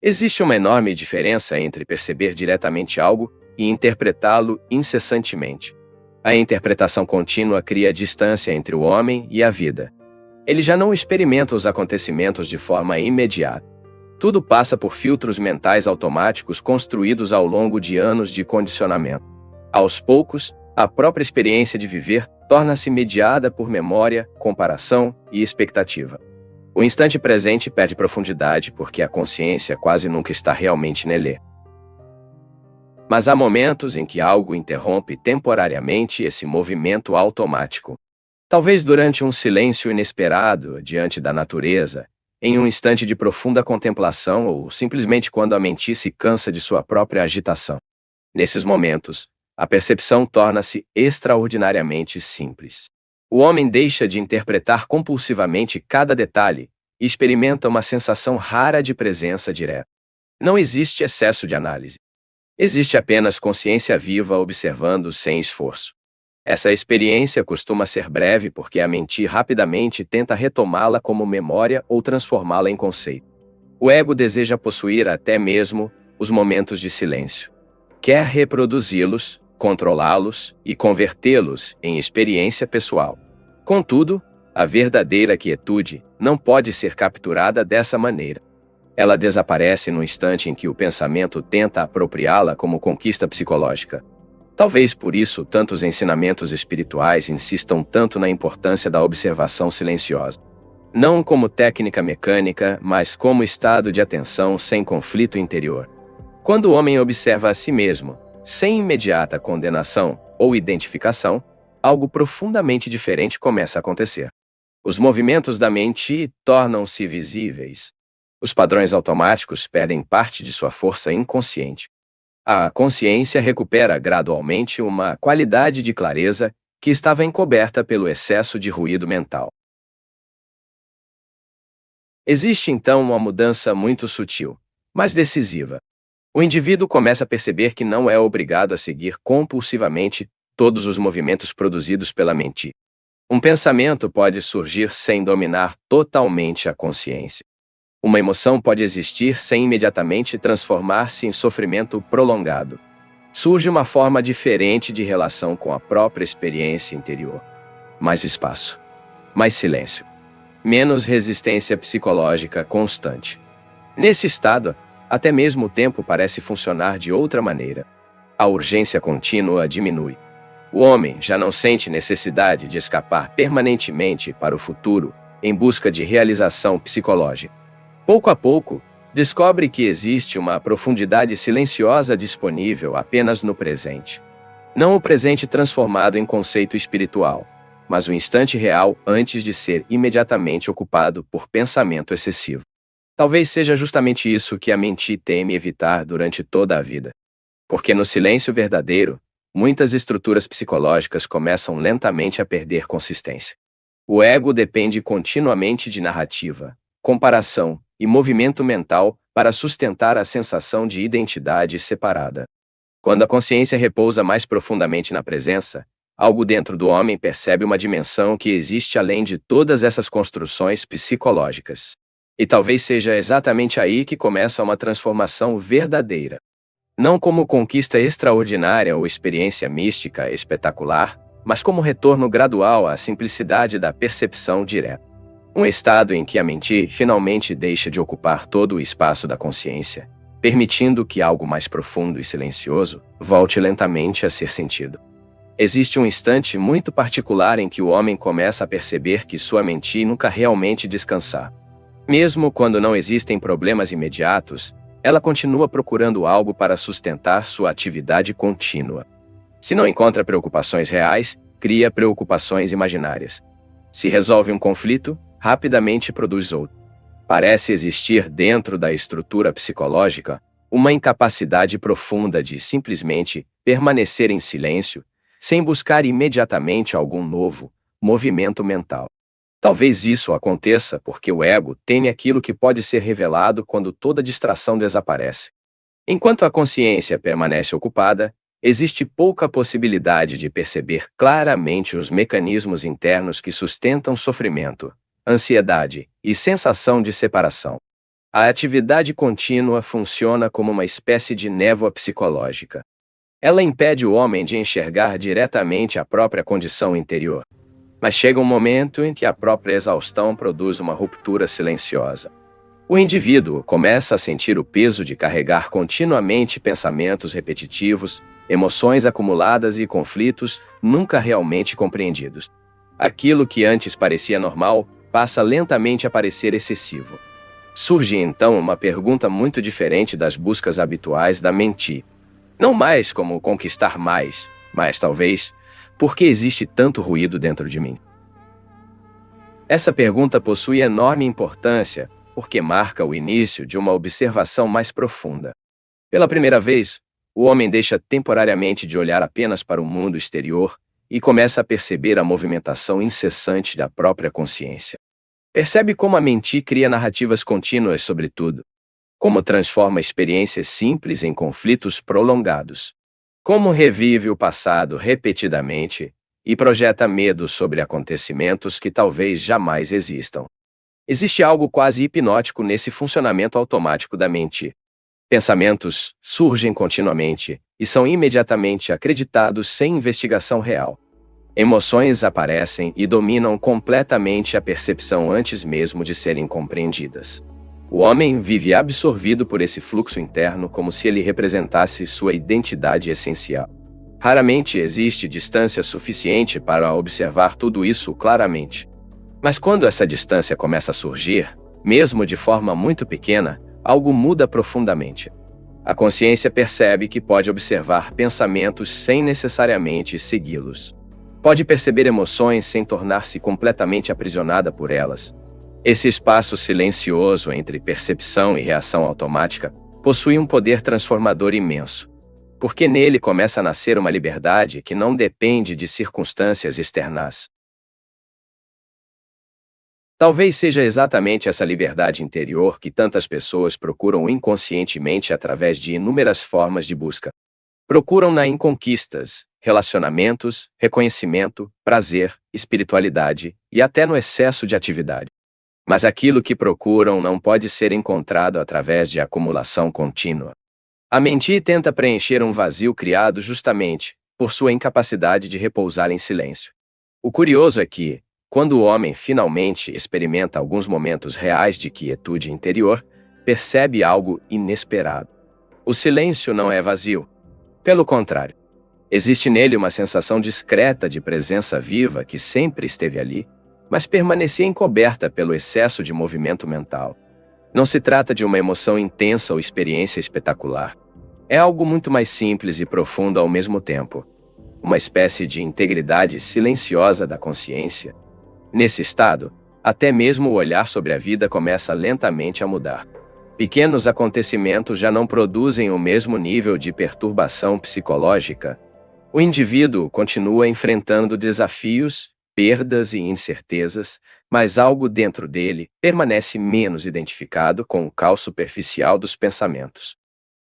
Existe uma enorme diferença entre perceber diretamente algo e interpretá-lo incessantemente. A interpretação contínua cria distância entre o homem e a vida. Ele já não experimenta os acontecimentos de forma imediata. Tudo passa por filtros mentais automáticos construídos ao longo de anos de condicionamento. Aos poucos, a própria experiência de viver torna-se mediada por memória, comparação e expectativa. O instante presente perde profundidade porque a consciência quase nunca está realmente nele. Mas há momentos em que algo interrompe temporariamente esse movimento automático. Talvez durante um silêncio inesperado diante da natureza, em um instante de profunda contemplação ou simplesmente quando a mente se cansa de sua própria agitação. Nesses momentos, a percepção torna-se extraordinariamente simples. O homem deixa de interpretar compulsivamente cada detalhe e experimenta uma sensação rara de presença direta. Não existe excesso de análise. Existe apenas consciência viva observando sem esforço. Essa experiência costuma ser breve porque a mente rapidamente tenta retomá-la como memória ou transformá-la em conceito. O ego deseja possuir até mesmo os momentos de silêncio. Quer reproduzi-los, controlá-los e convertê-los em experiência pessoal. Contudo, a verdadeira quietude não pode ser capturada dessa maneira. Ela desaparece no instante em que o pensamento tenta apropriá-la como conquista psicológica. Talvez por isso tantos ensinamentos espirituais insistam tanto na importância da observação silenciosa. Não como técnica mecânica, mas como estado de atenção sem conflito interior. Quando o homem observa a si mesmo, sem imediata condenação ou identificação, algo profundamente diferente começa a acontecer. Os movimentos da mente tornam-se visíveis. Os padrões automáticos perdem parte de sua força inconsciente. A consciência recupera gradualmente uma qualidade de clareza que estava encoberta pelo excesso de ruído mental. Existe então uma mudança muito sutil, mas decisiva. O indivíduo começa a perceber que não é obrigado a seguir compulsivamente todos os movimentos produzidos pela mente. Um pensamento pode surgir sem dominar totalmente a consciência. Uma emoção pode existir sem imediatamente transformar-se em sofrimento prolongado. Surge uma forma diferente de relação com a própria experiência interior. Mais espaço. Mais silêncio. Menos resistência psicológica constante. Nesse estado, até mesmo o tempo parece funcionar de outra maneira. A urgência contínua diminui. O homem já não sente necessidade de escapar permanentemente para o futuro em busca de realização psicológica. Pouco a pouco, descobre que existe uma profundidade silenciosa disponível apenas no presente. Não o presente transformado em conceito espiritual, mas o instante real antes de ser imediatamente ocupado por pensamento excessivo. Talvez seja justamente isso que a mente teme evitar durante toda a vida. Porque no silêncio verdadeiro, muitas estruturas psicológicas começam lentamente a perder consistência. O ego depende continuamente de narrativa, comparação e movimento mental para sustentar a sensação de identidade separada. Quando a consciência repousa mais profundamente na presença, algo dentro do homem percebe uma dimensão que existe além de todas essas construções psicológicas. E talvez seja exatamente aí que começa uma transformação verdadeira. Não como conquista extraordinária ou experiência mística espetacular, mas como retorno gradual à simplicidade da percepção direta. Um estado em que a mente finalmente deixa de ocupar todo o espaço da consciência, permitindo que algo mais profundo e silencioso volte lentamente a ser sentido. Existe um instante muito particular em que o homem começa a perceber que sua mente nunca realmente descansar. Mesmo quando não existem problemas imediatos, ela continua procurando algo para sustentar sua atividade contínua. Se não encontra preocupações reais, cria preocupações imaginárias. Se resolve um conflito, rapidamente produz outro. Parece existir dentro da estrutura psicológica uma incapacidade profunda de simplesmente permanecer em silêncio, sem buscar imediatamente algum novo movimento mental. Talvez isso aconteça porque o ego teme aquilo que pode ser revelado quando toda distração desaparece. Enquanto a consciência permanece ocupada, existe pouca possibilidade de perceber claramente os mecanismos internos que sustentam sofrimento, ansiedade e sensação de separação. A atividade contínua funciona como uma espécie de névoa psicológica. Ela impede o homem de enxergar diretamente a própria condição interior. Mas chega um momento em que a própria exaustão produz uma ruptura silenciosa. O indivíduo começa a sentir o peso de carregar continuamente pensamentos repetitivos, emoções acumuladas e conflitos nunca realmente compreendidos. Aquilo que antes parecia normal passa lentamente a parecer excessivo. Surge então uma pergunta muito diferente das buscas habituais da mente. Não mais como conquistar mais, mas talvez, por que existe tanto ruído dentro de mim? Essa pergunta possui enorme importância, porque marca o início de uma observação mais profunda. Pela primeira vez, o homem deixa temporariamente de olhar apenas para o mundo exterior e começa a perceber a movimentação incessante da própria consciência. Percebe como a mente cria narrativas contínuas sobre tudo, como transforma experiências simples em conflitos prolongados, como revive o passado repetidamente e projeta medo sobre acontecimentos que talvez jamais existam. Existe algo quase hipnótico nesse funcionamento automático da mente. Pensamentos surgem continuamente e são imediatamente acreditados sem investigação real. Emoções aparecem e dominam completamente a percepção antes mesmo de serem compreendidas. O homem vive absorvido por esse fluxo interno como se ele representasse sua identidade essencial. Raramente existe distância suficiente para observar tudo isso claramente. Mas quando essa distância começa a surgir, mesmo de forma muito pequena, algo muda profundamente. A consciência percebe que pode observar pensamentos sem necessariamente segui-los. Pode perceber emoções sem tornar-se completamente aprisionada por elas. Esse espaço silencioso entre percepção e reação automática possui um poder transformador imenso, porque nele começa a nascer uma liberdade que não depende de circunstâncias externas. Talvez seja exatamente essa liberdade interior que tantas pessoas procuram inconscientemente através de inúmeras formas de busca. Procuram-na em conquistas, relacionamentos, reconhecimento, prazer, espiritualidade e até no excesso de atividade. Mas aquilo que procuram não pode ser encontrado através de acumulação contínua. A mente tenta preencher um vazio criado justamente por sua incapacidade de repousar em silêncio. O curioso é que, quando o homem finalmente experimenta alguns momentos reais de quietude interior, percebe algo inesperado. O silêncio não é vazio. Pelo contrário, existe nele uma sensação discreta de presença viva que sempre esteve ali, mas permanecia encoberta pelo excesso de movimento mental. Não se trata de uma emoção intensa ou experiência espetacular. É algo muito mais simples e profundo ao mesmo tempo. Uma espécie de integridade silenciosa da consciência. Nesse estado, até mesmo o olhar sobre a vida começa lentamente a mudar. Pequenos acontecimentos já não produzem o mesmo nível de perturbação psicológica. O indivíduo continua enfrentando desafios, perdas e incertezas, mas algo dentro dele permanece menos identificado com o caos superficial dos pensamentos.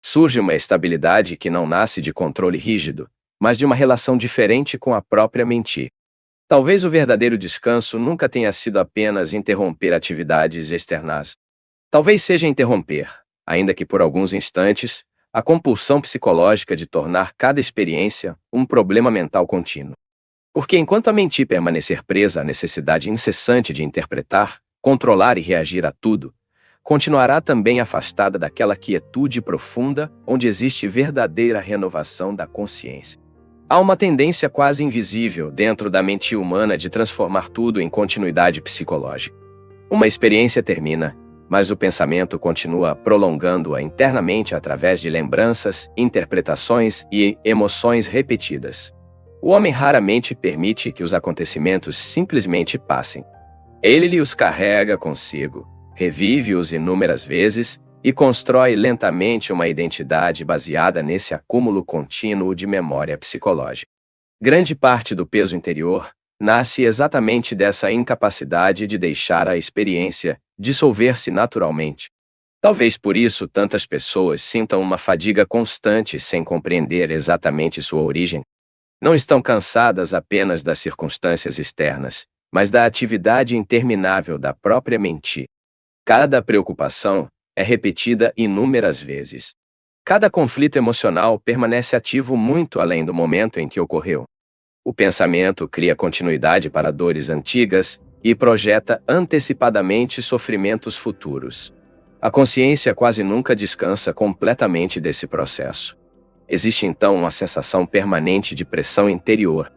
Surge uma estabilidade que não nasce de controle rígido, mas de uma relação diferente com a própria mente. Talvez o verdadeiro descanso nunca tenha sido apenas interromper atividades externas. Talvez seja interromper, ainda que por alguns instantes, a compulsão psicológica de tornar cada experiência um problema mental contínuo. Porque enquanto a mente permanecer presa à necessidade incessante de interpretar, controlar e reagir a tudo, continuará também afastada daquela quietude profunda onde existe verdadeira renovação da consciência. Há uma tendência quase invisível dentro da mente humana de transformar tudo em continuidade psicológica. Uma experiência termina, mas o pensamento continua prolongando-a internamente através de lembranças, interpretações e emoções repetidas. O homem raramente permite que os acontecimentos simplesmente passem. Ele os carrega consigo, revive-os inúmeras vezes e constrói lentamente uma identidade baseada nesse acúmulo contínuo de memória psicológica. Grande parte do peso interior nasce exatamente dessa incapacidade de deixar a experiência dissolver-se naturalmente. Talvez por isso tantas pessoas sintam uma fadiga constante sem compreender exatamente sua origem. Não estão cansadas apenas das circunstâncias externas, mas da atividade interminável da própria mente. Cada preocupação é repetida inúmeras vezes. Cada conflito emocional permanece ativo muito além do momento em que ocorreu. O pensamento cria continuidade para dores antigas e projeta antecipadamente sofrimentos futuros. A consciência quase nunca descansa completamente desse processo. Existe então uma sensação permanente de pressão interior.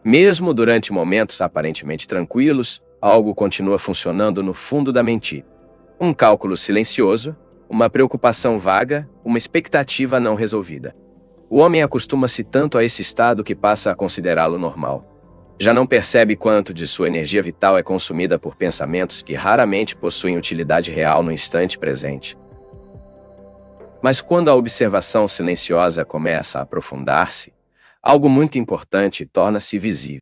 Mesmo durante momentos aparentemente tranquilos, algo continua funcionando no fundo da mente. Um cálculo silencioso, uma preocupação vaga, uma expectativa não resolvida. O homem acostuma-se tanto a esse estado que passa a considerá-lo normal. Já não percebe quanto de sua energia vital é consumida por pensamentos que raramente possuem utilidade real no instante presente. Mas quando a observação silenciosa começa a aprofundar-se, algo muito importante torna-se visível.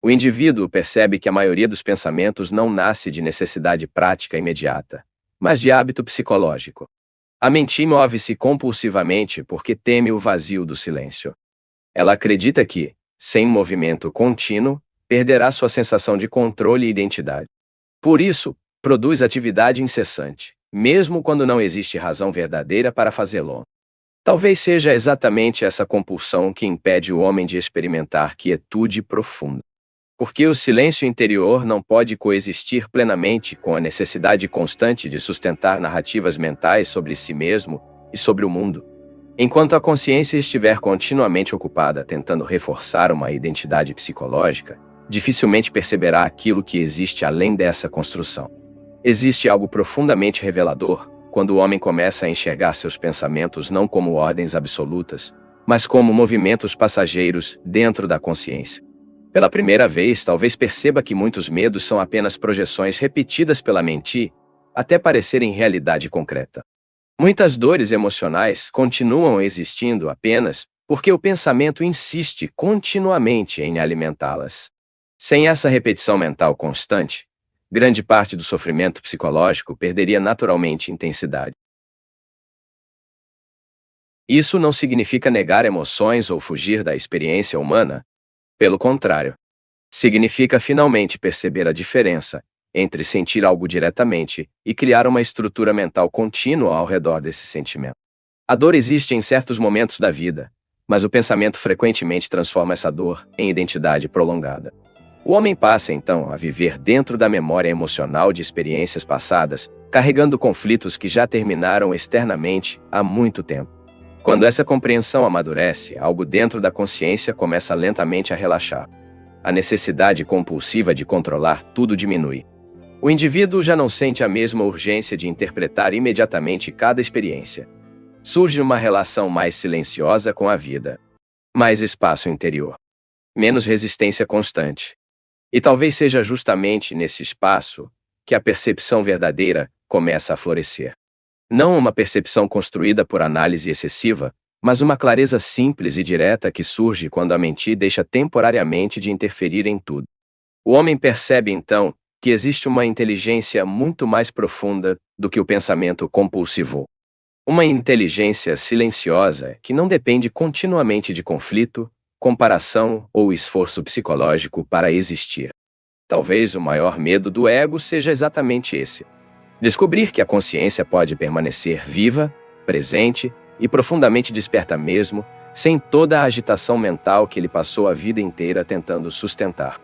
O indivíduo percebe que a maioria dos pensamentos não nasce de necessidade prática imediata, mas de hábito psicológico. A mente move-se compulsivamente porque teme o vazio do silêncio. Ela acredita que, sem movimento contínuo, perderá sua sensação de controle e identidade. Por isso, produz atividade incessante, mesmo quando não existe razão verdadeira para fazê-lo. Talvez seja exatamente essa compulsão que impede o homem de experimentar quietude profunda. Porque o silêncio interior não pode coexistir plenamente com a necessidade constante de sustentar narrativas mentais sobre si mesmo e sobre o mundo. Enquanto a consciência estiver continuamente ocupada tentando reforçar uma identidade psicológica, dificilmente perceberá aquilo que existe além dessa construção. Existe algo profundamente revelador quando o homem começa a enxergar seus pensamentos não como ordens absolutas, mas como movimentos passageiros dentro da consciência. Pela primeira vez, talvez perceba que muitos medos são apenas projeções repetidas pela mente, até parecerem realidade concreta. Muitas dores emocionais continuam existindo apenas porque o pensamento insiste continuamente em alimentá-las. Sem essa repetição mental constante, grande parte do sofrimento psicológico perderia naturalmente intensidade. Isso não significa negar emoções ou fugir da experiência humana. Pelo contrário, significa finalmente perceber a diferença entre sentir algo diretamente e criar uma estrutura mental contínua ao redor desse sentimento. A dor existe em certos momentos da vida, mas o pensamento frequentemente transforma essa dor em identidade prolongada. O homem passa, então, a viver dentro da memória emocional de experiências passadas, carregando conflitos que já terminaram externamente há muito tempo. Quando essa compreensão amadurece, algo dentro da consciência começa lentamente a relaxar. A necessidade compulsiva de controlar tudo diminui. O indivíduo já não sente a mesma urgência de interpretar imediatamente cada experiência. Surge uma relação mais silenciosa com a vida. Mais espaço interior. Menos resistência constante. E talvez seja justamente nesse espaço que a percepção verdadeira começa a florescer. Não uma percepção construída por análise excessiva, mas uma clareza simples e direta que surge quando a mente deixa temporariamente de interferir em tudo. O homem percebe, então, que existe uma inteligência muito mais profunda do que o pensamento compulsivo. Uma inteligência silenciosa que não depende continuamente de conflito, comparação ou esforço psicológico para existir. Talvez o maior medo do ego seja exatamente esse. Descobrir que a consciência pode permanecer viva, presente e profundamente desperta mesmo, sem toda a agitação mental que ele passou a vida inteira tentando sustentar.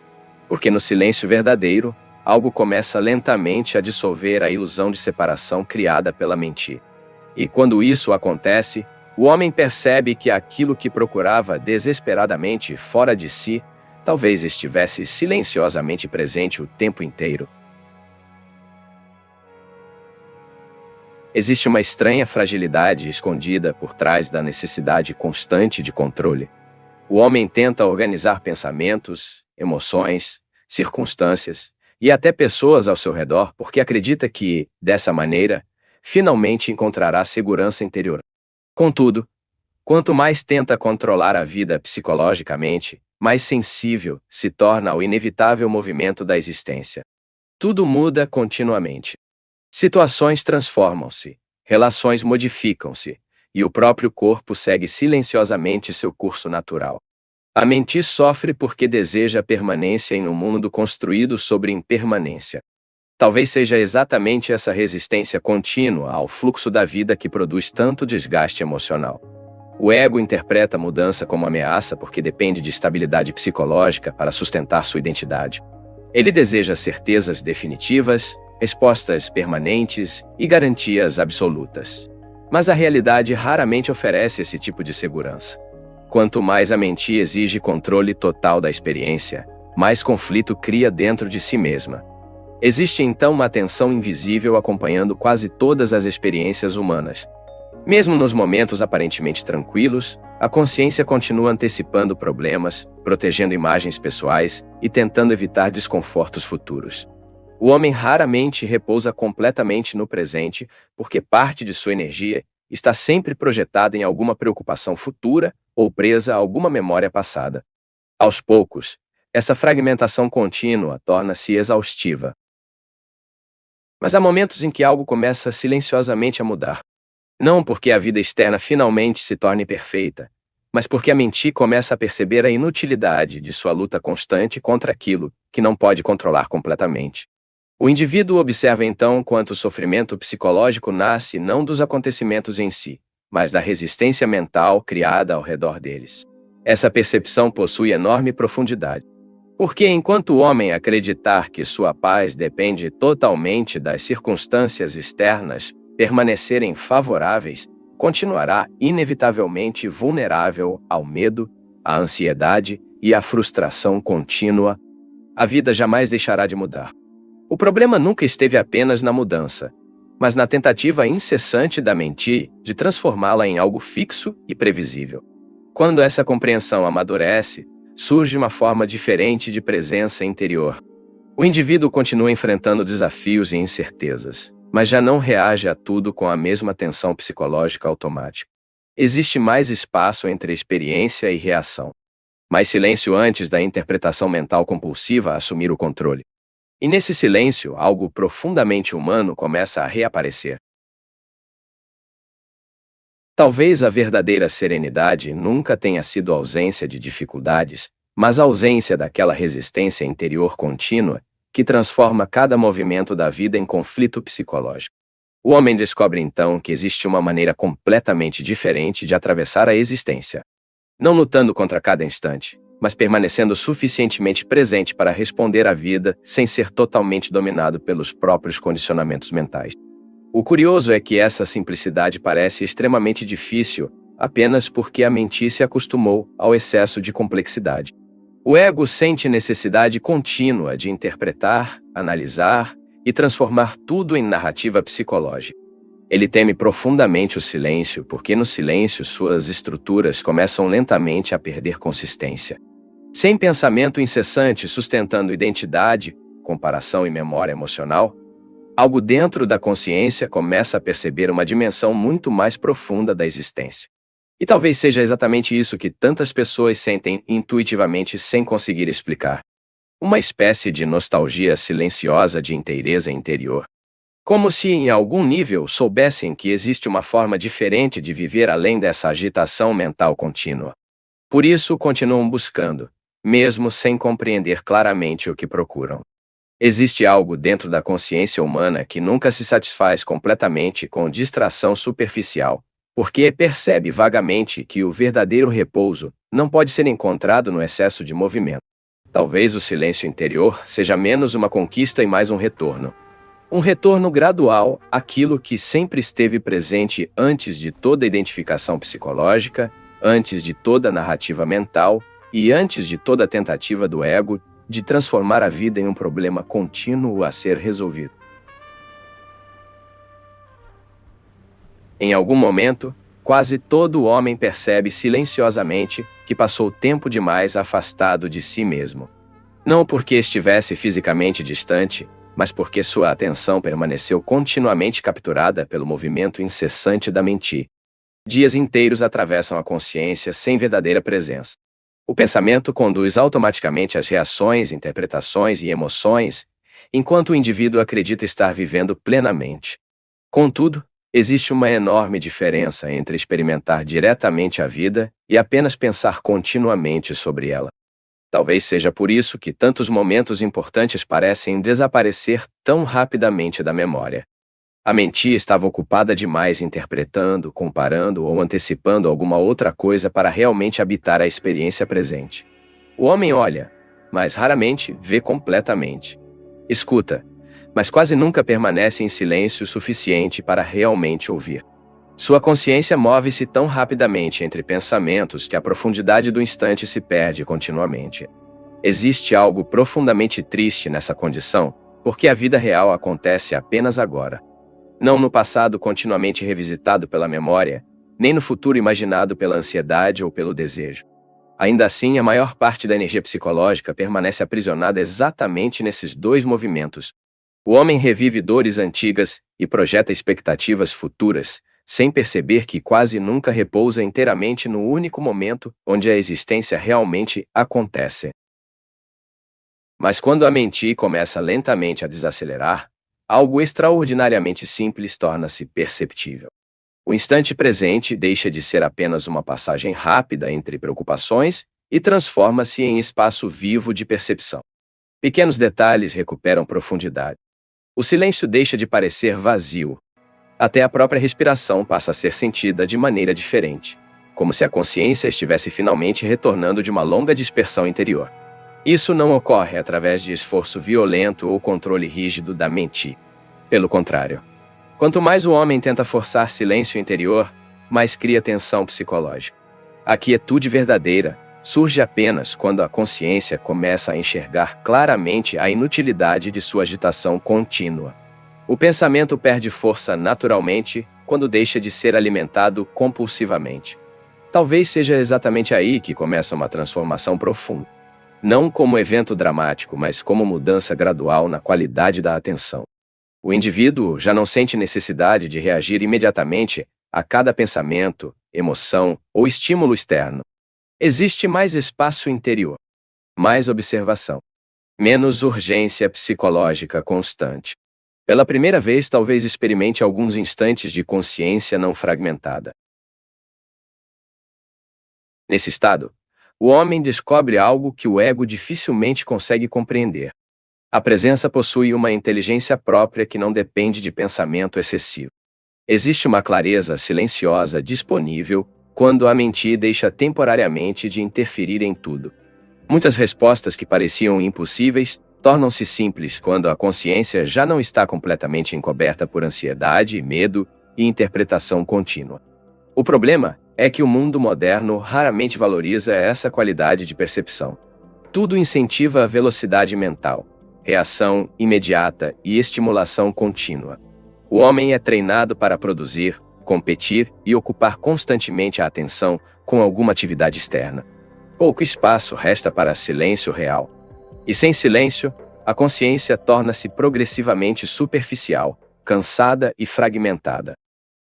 Porque no silêncio verdadeiro, algo começa lentamente a dissolver a ilusão de separação criada pela mente. E quando isso acontece, o homem percebe que aquilo que procurava desesperadamente fora de si, talvez estivesse silenciosamente presente o tempo inteiro. Existe uma estranha fragilidade escondida por trás da necessidade constante de controle. O homem tenta organizar pensamentos, emoções, circunstâncias e até pessoas ao seu redor porque acredita que, dessa maneira, finalmente encontrará segurança interior. Contudo, quanto mais tenta controlar a vida psicologicamente, mais sensível se torna ao inevitável movimento da existência. Tudo muda continuamente. Situações transformam-se, relações modificam-se, e o próprio corpo segue silenciosamente seu curso natural. A mente sofre porque deseja permanência em um mundo construído sobre impermanência. Talvez seja exatamente essa resistência contínua ao fluxo da vida que produz tanto desgaste emocional. O ego interpreta a mudança como ameaça porque depende de estabilidade psicológica para sustentar sua identidade. Ele deseja certezas definitivas, respostas permanentes e garantias absolutas. Mas a realidade raramente oferece esse tipo de segurança. Quanto mais a mente exige controle total da experiência, mais conflito cria dentro de si mesma. Existe então uma tensão invisível acompanhando quase todas as experiências humanas. Mesmo nos momentos aparentemente tranquilos, a consciência continua antecipando problemas, protegendo imagens pessoais e tentando evitar desconfortos futuros. O homem raramente repousa completamente no presente, porque parte de sua energia está sempre projetada em alguma preocupação futura ou presa a alguma memória passada. Aos poucos, essa fragmentação contínua torna-se exaustiva. Mas há momentos em que algo começa silenciosamente a mudar. Não porque a vida externa finalmente se torne perfeita, mas porque a mente começa a perceber a inutilidade de sua luta constante contra aquilo que não pode controlar completamente. O indivíduo observa então quanto o sofrimento psicológico nasce não dos acontecimentos em si, mas da resistência mental criada ao redor deles. Essa percepção possui enorme profundidade. Porque enquanto o homem acreditar que sua paz depende totalmente das circunstâncias externas permanecerem favoráveis, continuará inevitavelmente vulnerável ao medo, à ansiedade e à frustração contínua. A vida jamais deixará de mudar. O problema nunca esteve apenas na mudança, mas na tentativa incessante da mente de transformá-la em algo fixo e previsível. Quando essa compreensão amadurece, surge uma forma diferente de presença interior. O indivíduo continua enfrentando desafios e incertezas, mas já não reage a tudo com a mesma tensão psicológica automática. Existe mais espaço entre experiência e reação. Mais silêncio antes da interpretação mental compulsiva assumir o controle. E nesse silêncio, algo profundamente humano começa a reaparecer. Talvez a verdadeira serenidade nunca tenha sido ausência de dificuldades, mas a ausência daquela resistência interior contínua que transforma cada movimento da vida em conflito psicológico. O homem descobre então que existe uma maneira completamente diferente de atravessar a existência. Não lutando contra cada instante, mas permanecendo suficientemente presente para responder à vida sem ser totalmente dominado pelos próprios condicionamentos mentais. O curioso é que essa simplicidade parece extremamente difícil apenas porque a mente se acostumou ao excesso de complexidade. O ego sente necessidade contínua de interpretar, analisar e transformar tudo em narrativa psicológica. Ele teme profundamente o silêncio, porque no silêncio suas estruturas começam lentamente a perder consistência. Sem pensamento incessante sustentando identidade, comparação e memória emocional, algo dentro da consciência começa a perceber uma dimensão muito mais profunda da existência. E talvez seja exatamente isso que tantas pessoas sentem intuitivamente sem conseguir explicar. Uma espécie de nostalgia silenciosa de inteireza interior. Como se em algum nível soubessem que existe uma forma diferente de viver além dessa agitação mental contínua. Por isso continuam buscando, mesmo sem compreender claramente o que procuram. Existe algo dentro da consciência humana que nunca se satisfaz completamente com distração superficial, porque percebe vagamente que o verdadeiro repouso não pode ser encontrado no excesso de movimento. Talvez o silêncio interior seja menos uma conquista e mais um retorno. Um retorno gradual àquilo que sempre esteve presente antes de toda identificação psicológica, antes de toda narrativa mental e antes de toda tentativa do ego de transformar a vida em um problema contínuo a ser resolvido. Em algum momento, quase todo homem percebe silenciosamente que passou tempo demais afastado de si mesmo. Não porque estivesse fisicamente distante, mas porque sua atenção permaneceu continuamente capturada pelo movimento incessante da mente. Dias inteiros atravessam a consciência sem verdadeira presença. O pensamento conduz automaticamente às reações, interpretações e emoções, enquanto o indivíduo acredita estar vivendo plenamente. Contudo, existe uma enorme diferença entre experimentar diretamente a vida e apenas pensar continuamente sobre ela. Talvez seja por isso que tantos momentos importantes parecem desaparecer tão rapidamente da memória. A mente estava ocupada demais interpretando, comparando ou antecipando alguma outra coisa para realmente habitar a experiência presente. O homem olha, mas raramente vê completamente. Escuta, mas quase nunca permanece em silêncio suficiente para realmente ouvir. Sua consciência move-se tão rapidamente entre pensamentos que a profundidade do instante se perde continuamente. Existe algo profundamente triste nessa condição, porque a vida real acontece apenas agora. Não no passado continuamente revisitado pela memória, nem no futuro imaginado pela ansiedade ou pelo desejo. Ainda assim, a maior parte da energia psicológica permanece aprisionada exatamente nesses dois movimentos. O homem revive dores antigas e projeta expectativas futuras, sem perceber que quase nunca repousa inteiramente no único momento onde a existência realmente acontece. Mas quando a mente começa lentamente a desacelerar, algo extraordinariamente simples torna-se perceptível. O instante presente deixa de ser apenas uma passagem rápida entre preocupações e transforma-se em espaço vivo de percepção. Pequenos detalhes recuperam profundidade. O silêncio deixa de parecer vazio. Até a própria respiração passa a ser sentida de maneira diferente, como se a consciência estivesse finalmente retornando de uma longa dispersão interior. Isso não ocorre através de esforço violento ou controle rígido da mente. Pelo contrário, quanto mais o homem tenta forçar silêncio interior, mais cria tensão psicológica. A quietude verdadeira surge apenas quando a consciência começa a enxergar claramente a inutilidade de sua agitação contínua. O pensamento perde força naturalmente quando deixa de ser alimentado compulsivamente. Talvez seja exatamente aí que começa uma transformação profunda. Não como evento dramático, mas como mudança gradual na qualidade da atenção. O indivíduo já não sente necessidade de reagir imediatamente a cada pensamento, emoção ou estímulo externo. Existe mais espaço interior, mais observação, menos urgência psicológica constante. Pela primeira vez, talvez experimente alguns instantes de consciência não fragmentada. Nesse estado, o homem descobre algo que o ego dificilmente consegue compreender. A presença possui uma inteligência própria que não depende de pensamento excessivo. Existe uma clareza silenciosa disponível quando a mente deixa temporariamente de interferir em tudo. Muitas respostas que pareciam impossíveis tornam-se simples quando a consciência já não está completamente encoberta por ansiedade, medo e interpretação contínua. O problema é que o mundo moderno raramente valoriza essa qualidade de percepção. Tudo incentiva a velocidade mental, reação imediata e estimulação contínua. O homem é treinado para produzir, competir e ocupar constantemente a atenção com alguma atividade externa. Pouco espaço resta para silêncio real. E sem silêncio, a consciência torna-se progressivamente superficial, cansada e fragmentada.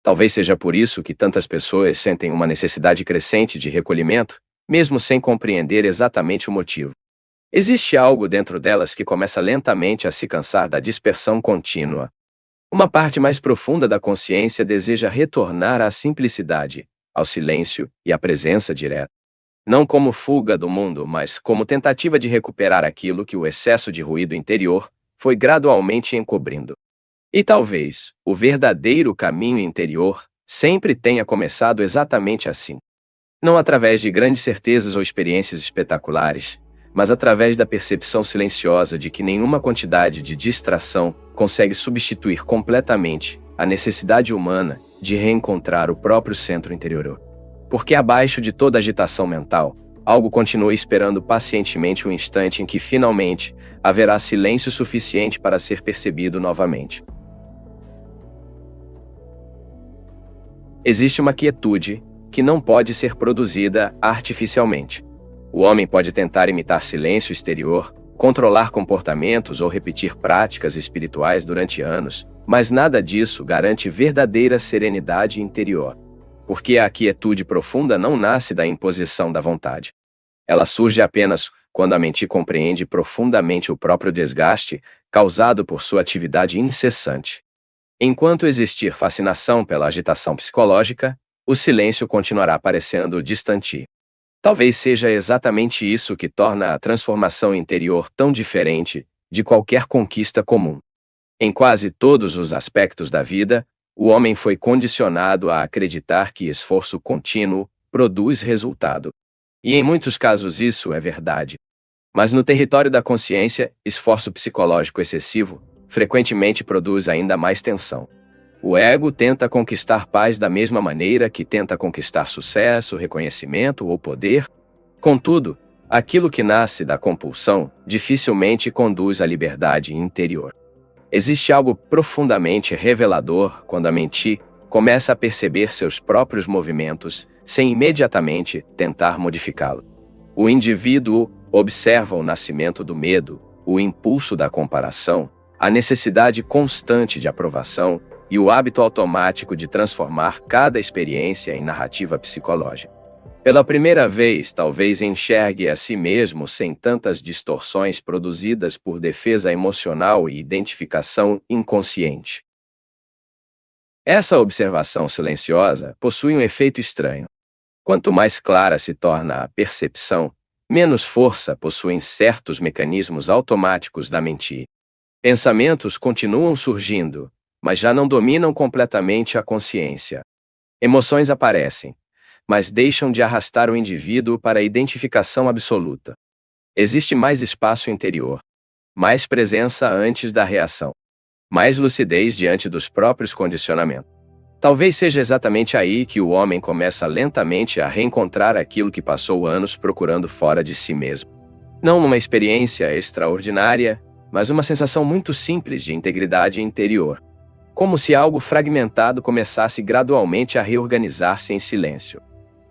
Talvez seja por isso que tantas pessoas sentem uma necessidade crescente de recolhimento, mesmo sem compreender exatamente o motivo. Existe algo dentro delas que começa lentamente a se cansar da dispersão contínua. Uma parte mais profunda da consciência deseja retornar à simplicidade, ao silêncio e à presença direta. Não como fuga do mundo, mas como tentativa de recuperar aquilo que o excesso de ruído interior foi gradualmente encobrindo. E talvez o verdadeiro caminho interior sempre tenha começado exatamente assim. Não através de grandes certezas ou experiências espetaculares, mas através da percepção silenciosa de que nenhuma quantidade de distração consegue substituir completamente a necessidade humana de reencontrar o próprio centro interior. Porque abaixo de toda agitação mental, algo continua esperando pacientemente o instante em que finalmente haverá silêncio suficiente para ser percebido novamente. Existe uma quietude que não pode ser produzida artificialmente. O homem pode tentar imitar silêncio exterior, controlar comportamentos ou repetir práticas espirituais durante anos, mas nada disso garante verdadeira serenidade interior. Porque a quietude profunda não nasce da imposição da vontade. Ela surge apenas quando a mente compreende profundamente o próprio desgaste causado por sua atividade incessante. Enquanto existir fascinação pela agitação psicológica, o silêncio continuará parecendo distante. Talvez seja exatamente isso que torna a transformação interior tão diferente de qualquer conquista comum. Em quase todos os aspectos da vida, o homem foi condicionado a acreditar que esforço contínuo produz resultado. E em muitos casos isso é verdade. Mas no território da consciência, esforço psicológico excessivo frequentemente produz ainda mais tensão. O ego tenta conquistar paz da mesma maneira que tenta conquistar sucesso, reconhecimento ou poder. Contudo, aquilo que nasce da compulsão dificilmente conduz à liberdade interior. Existe algo profundamente revelador quando a mente começa a perceber seus próprios movimentos sem imediatamente tentar modificá-lo. O indivíduo observa o nascimento do medo, o impulso da comparação, a necessidade constante de aprovação e o hábito automático de transformar cada experiência em narrativa psicológica. Pela primeira vez, talvez enxergue a si mesmo sem tantas distorções produzidas por defesa emocional e identificação inconsciente. Essa observação silenciosa possui um efeito estranho. Quanto mais clara se torna a percepção, menos força possuem certos mecanismos automáticos da mente. Pensamentos continuam surgindo, mas já não dominam completamente a consciência. Emoções aparecem, mas deixam de arrastar o indivíduo para a identificação absoluta. Existe mais espaço interior, mais presença antes da reação, mais lucidez diante dos próprios condicionamentos. Talvez seja exatamente aí que o homem começa lentamente a reencontrar aquilo que passou anos procurando fora de si mesmo. Não uma experiência extraordinária, mas uma sensação muito simples de integridade interior. Como se algo fragmentado começasse gradualmente a reorganizar-se em silêncio.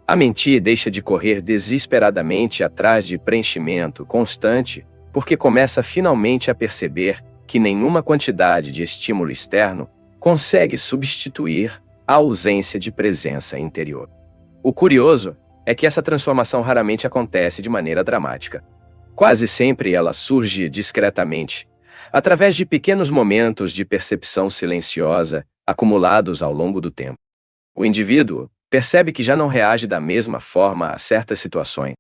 A mente deixa de correr desesperadamente atrás de preenchimento constante, porque começa finalmente a perceber que nenhuma quantidade de estímulo externo consegue substituir a ausência de presença interior. O curioso é que essa transformação raramente acontece de maneira dramática. Quase sempre ela surge discretamente, através de pequenos momentos de percepção silenciosa acumulados ao longo do tempo. O indivíduo percebe que já não reage da mesma forma a certas situações.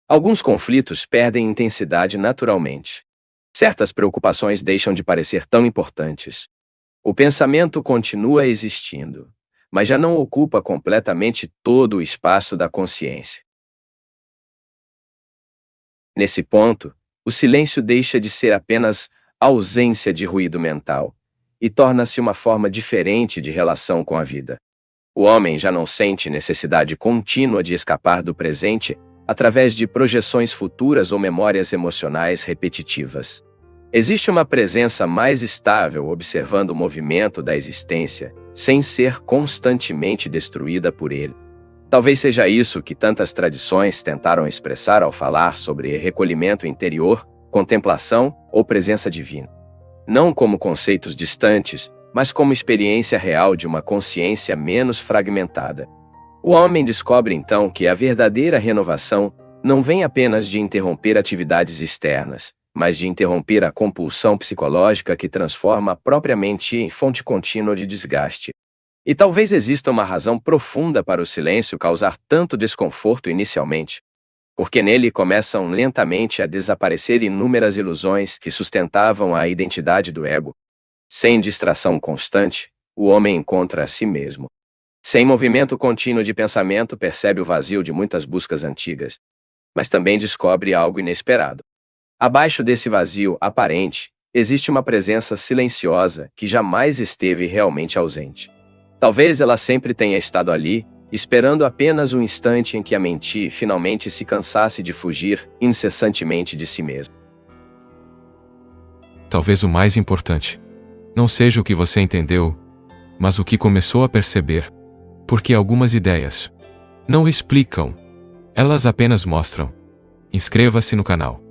Alguns conflitos perdem intensidade naturalmente. Certas preocupações deixam de parecer tão importantes. O pensamento continua existindo, mas já não ocupa completamente todo o espaço da consciência. Nesse ponto, o silêncio deixa de ser apenas ausência de ruído mental e torna-se uma forma diferente de relação com a vida. O homem já não sente necessidade contínua de escapar do presente através de projeções futuras ou memórias emocionais repetitivas. Existe uma presença mais estável observando o movimento da existência, sem ser constantemente destruída por ele. Talvez seja isso que tantas tradições tentaram expressar ao falar sobre recolhimento interior, contemplação ou presença divina. Não como conceitos distantes, mas como experiência real de uma consciência menos fragmentada. O homem descobre então que a verdadeira renovação não vem apenas de interromper atividades externas, mas de interromper a compulsão psicológica que transforma a própria mente em fonte contínua de desgaste. E talvez exista uma razão profunda para o silêncio causar tanto desconforto inicialmente, porque nele começam lentamente a desaparecer inúmeras ilusões que sustentavam a identidade do ego. Sem distração constante, o homem encontra a si mesmo. Sem movimento contínuo de pensamento, percebe o vazio de muitas buscas antigas, mas também descobre algo inesperado. Abaixo desse vazio aparente, existe uma presença silenciosa que jamais esteve realmente ausente. Talvez ela sempre tenha estado ali, esperando apenas um instante em que a mente finalmente se cansasse de fugir incessantemente de si mesma. Talvez o mais importante não seja o que você entendeu, mas o que começou a perceber. Porque algumas ideias não explicam, elas apenas mostram. Inscreva-se no canal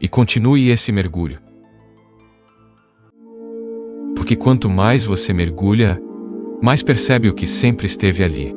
e continue esse mergulho. Porque quanto mais você mergulha, mais percebe o que sempre esteve ali.